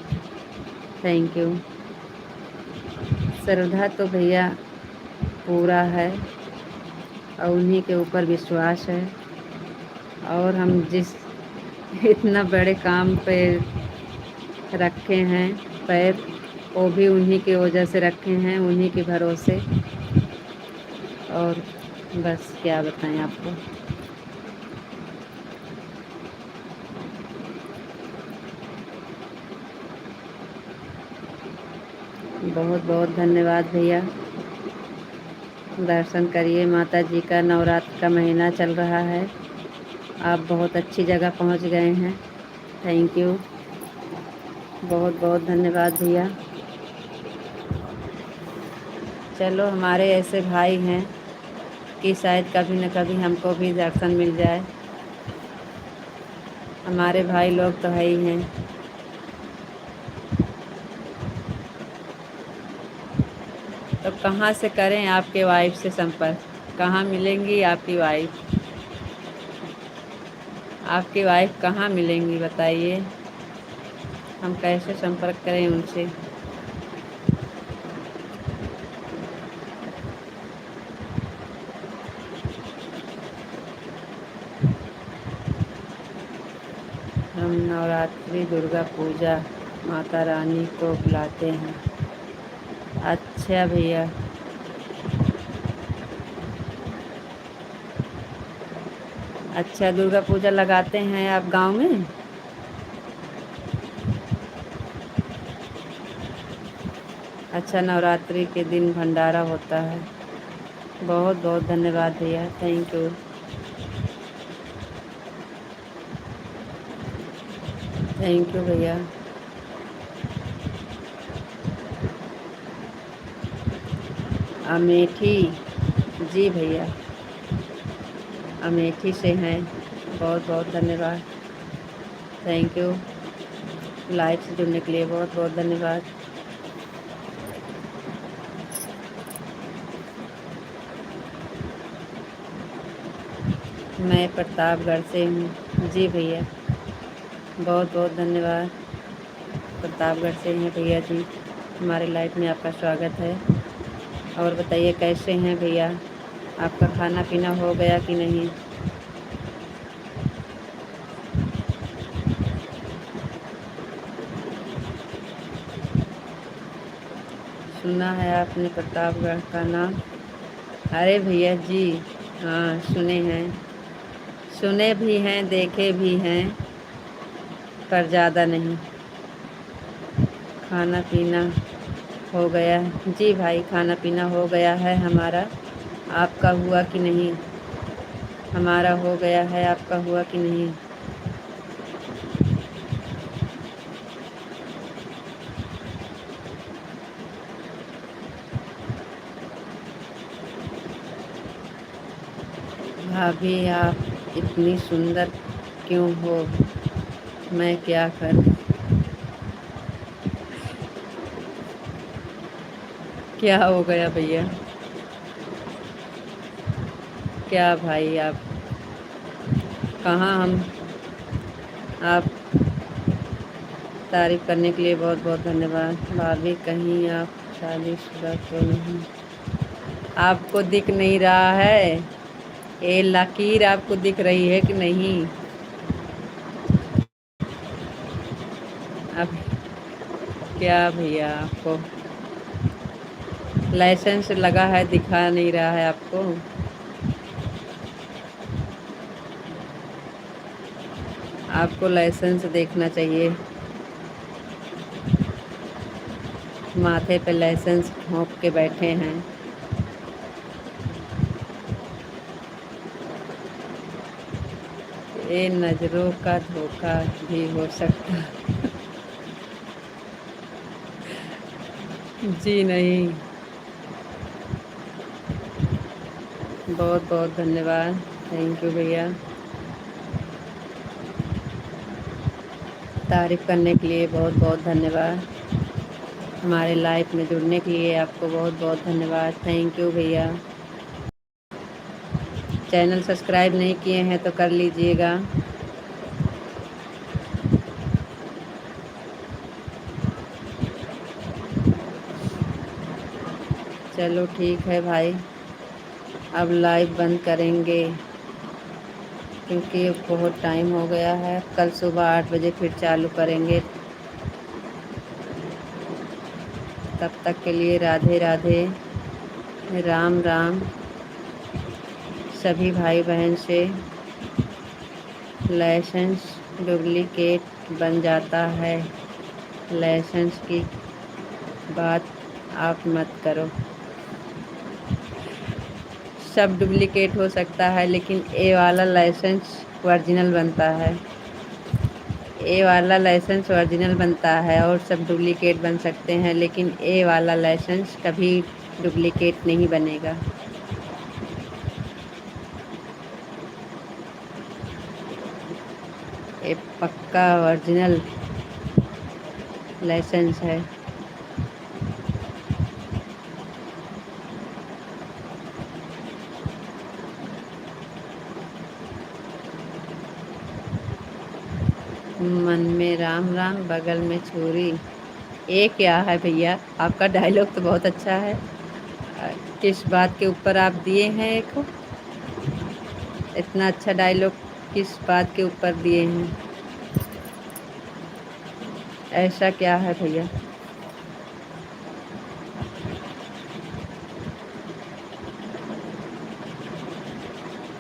S1: Thank you. श्रद्धा तो भैया पूरा है और उन्हीं के ऊपर विश्वास है। और हम जिस इतना बड़े काम पे रखे हैं पैर, वो भी उन्हीं की वजह से रखे हैं, उन्हीं के भरोसे। और बस क्या बताएं आपको। बहुत बहुत धन्यवाद भैया। दर्शन करिए, माता जी का नवरात्र का महीना चल रहा है। आप बहुत अच्छी जगह पहुंच गए हैं। Thank you. बहुत बहुत धन्यवाद भैया। चलो, हमारे ऐसे भाई हैं कि शायद कभी न कभी हमको भी दर्शन मिल जाए। हमारे भाई लोग तो है ही हैं। तो कहाँ से करें आपके वाइफ से संपर्क? कहाँ मिलेंगी आपकी वाइफ? आपकी वाइफ कहाँ मिलेंगी बताइए, हम कैसे संपर्क करें उनसे? हम नवरात्रि, दुर्गा पूजा माता रानी को बुलाते हैं। अच्छा भैया। अच्छा, दुर्गा पूजा लगाते हैं आप गांव में? अच्छा, नवरात्रि के दिन भंडारा होता है। बहुत बहुत धन्यवाद भैया। Thank you. थैंक यू भैया। अमेठी? जी भैया, अमेठी से हैं। बहुत बहुत धन्यवाद। Thank you. लाइव से जुड़ने के लिए बहुत बहुत धन्यवाद। मैं प्रतापगढ़ से हूँ। जी भैया, बहुत बहुत धन्यवाद। प्रतापगढ़ से हैं भैया जी। हमारे लाइफ में आपका स्वागत है। और बताइए कैसे हैं भैया? आपका खाना पीना हो गया कि नहीं? सुना है आपने प्रतापगढ़ का नाम? अरे भैया जी, हाँ सुने हैं। सुने भी हैं, देखे भी हैं, पर ज़्यादा नहीं। खाना पीना हो गया है जी भाई, खाना पीना हो गया है हमारा। आपका हुआ कि नहीं? हमारा हो गया है, आपका हुआ कि नहीं? भाभी आप इतनी सुंदर क्यों हो? मैं क्या करूं? क्या हो गया भैया? क्या भाई आप कहाँ? हम आप तारीफ करने के लिए बहुत बहुत धन्यवाद। भाभी कहीं आप शादीशुदा तो नहीं? आपको दिख नहीं रहा है? ये लकीर आपको दिख रही है कि नहीं? अब क्या भैया, आपको लाइसेंस लगा है, दिखा नहीं रहा है आपको? आपको लाइसेंस देखना चाहिए। माथे पे लाइसेंस घोंप के बैठे हैं। ये नज़रों का धोखा भी हो सकता। जी नहीं। बहुत बहुत धन्यवाद। थैंक यू भैया। तारीफ़ करने के लिए बहुत बहुत धन्यवाद। हमारे लाइफ में जुड़ने के लिए आपको बहुत बहुत धन्यवाद। थैंक यू भैया। चैनल सब्सक्राइब नहीं किए हैं तो कर लीजिएगा। चलो ठीक है भाई, अब लाइव बंद करेंगे क्योंकि अब बहुत टाइम हो गया है। कल सुबह 8 बजे फिर चालू करेंगे। तब तक के लिए राधे राधे, राम राम। सभी भाई बहन से लाइसेंस डुप्लिकेट बन जाता है। लाइसेंस की बात आप मत करो। सब डुप्लिकेट हो सकता है लेकिन ए वाला लाइसेंस ओरिजिनल बनता है। ए वाला लाइसेंस ओरिजिनल बनता है और सब डुप्लिकेट बन सकते हैं, लेकिन ए वाला लाइसेंस कभी डुप्लिकेट नहीं बनेगा। ये पक्का ओरिजिनल लाइसेंस है। मन में राम राम, बगल में छुरी। ये क्या है भैया? आपका डायलॉग तो बहुत अच्छा है। किस बात के ऊपर आप दिए हैं एक इतना अच्छा डायलॉग? किस बात के ऊपर दिए हैं? ऐसा क्या है भैया?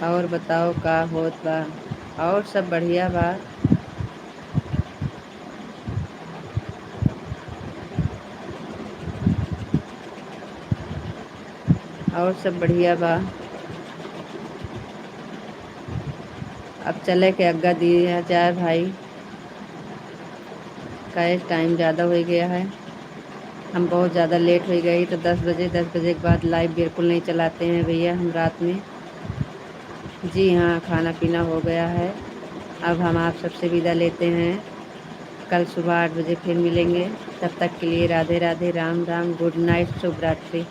S1: और बताओ का होत बा? और सब बढ़िया बा। और सब बढ़िया बा। अब चले के आज्ञा दिया जाए भाई, का टाइम ज़्यादा हो गया है। हम बहुत ज़्यादा लेट हो गई तो 10 बजे के बाद लाइव बिल्कुल नहीं चलाते हैं भैया हम रात में। जी हाँ, खाना पीना हो गया है। अब हम आप सबसे विदा लेते हैं। कल सुबह 8 बजे फिर मिलेंगे। तब तक के लिए राधे राधे, राम राम, गुड नाइट, शुभ रात्रि।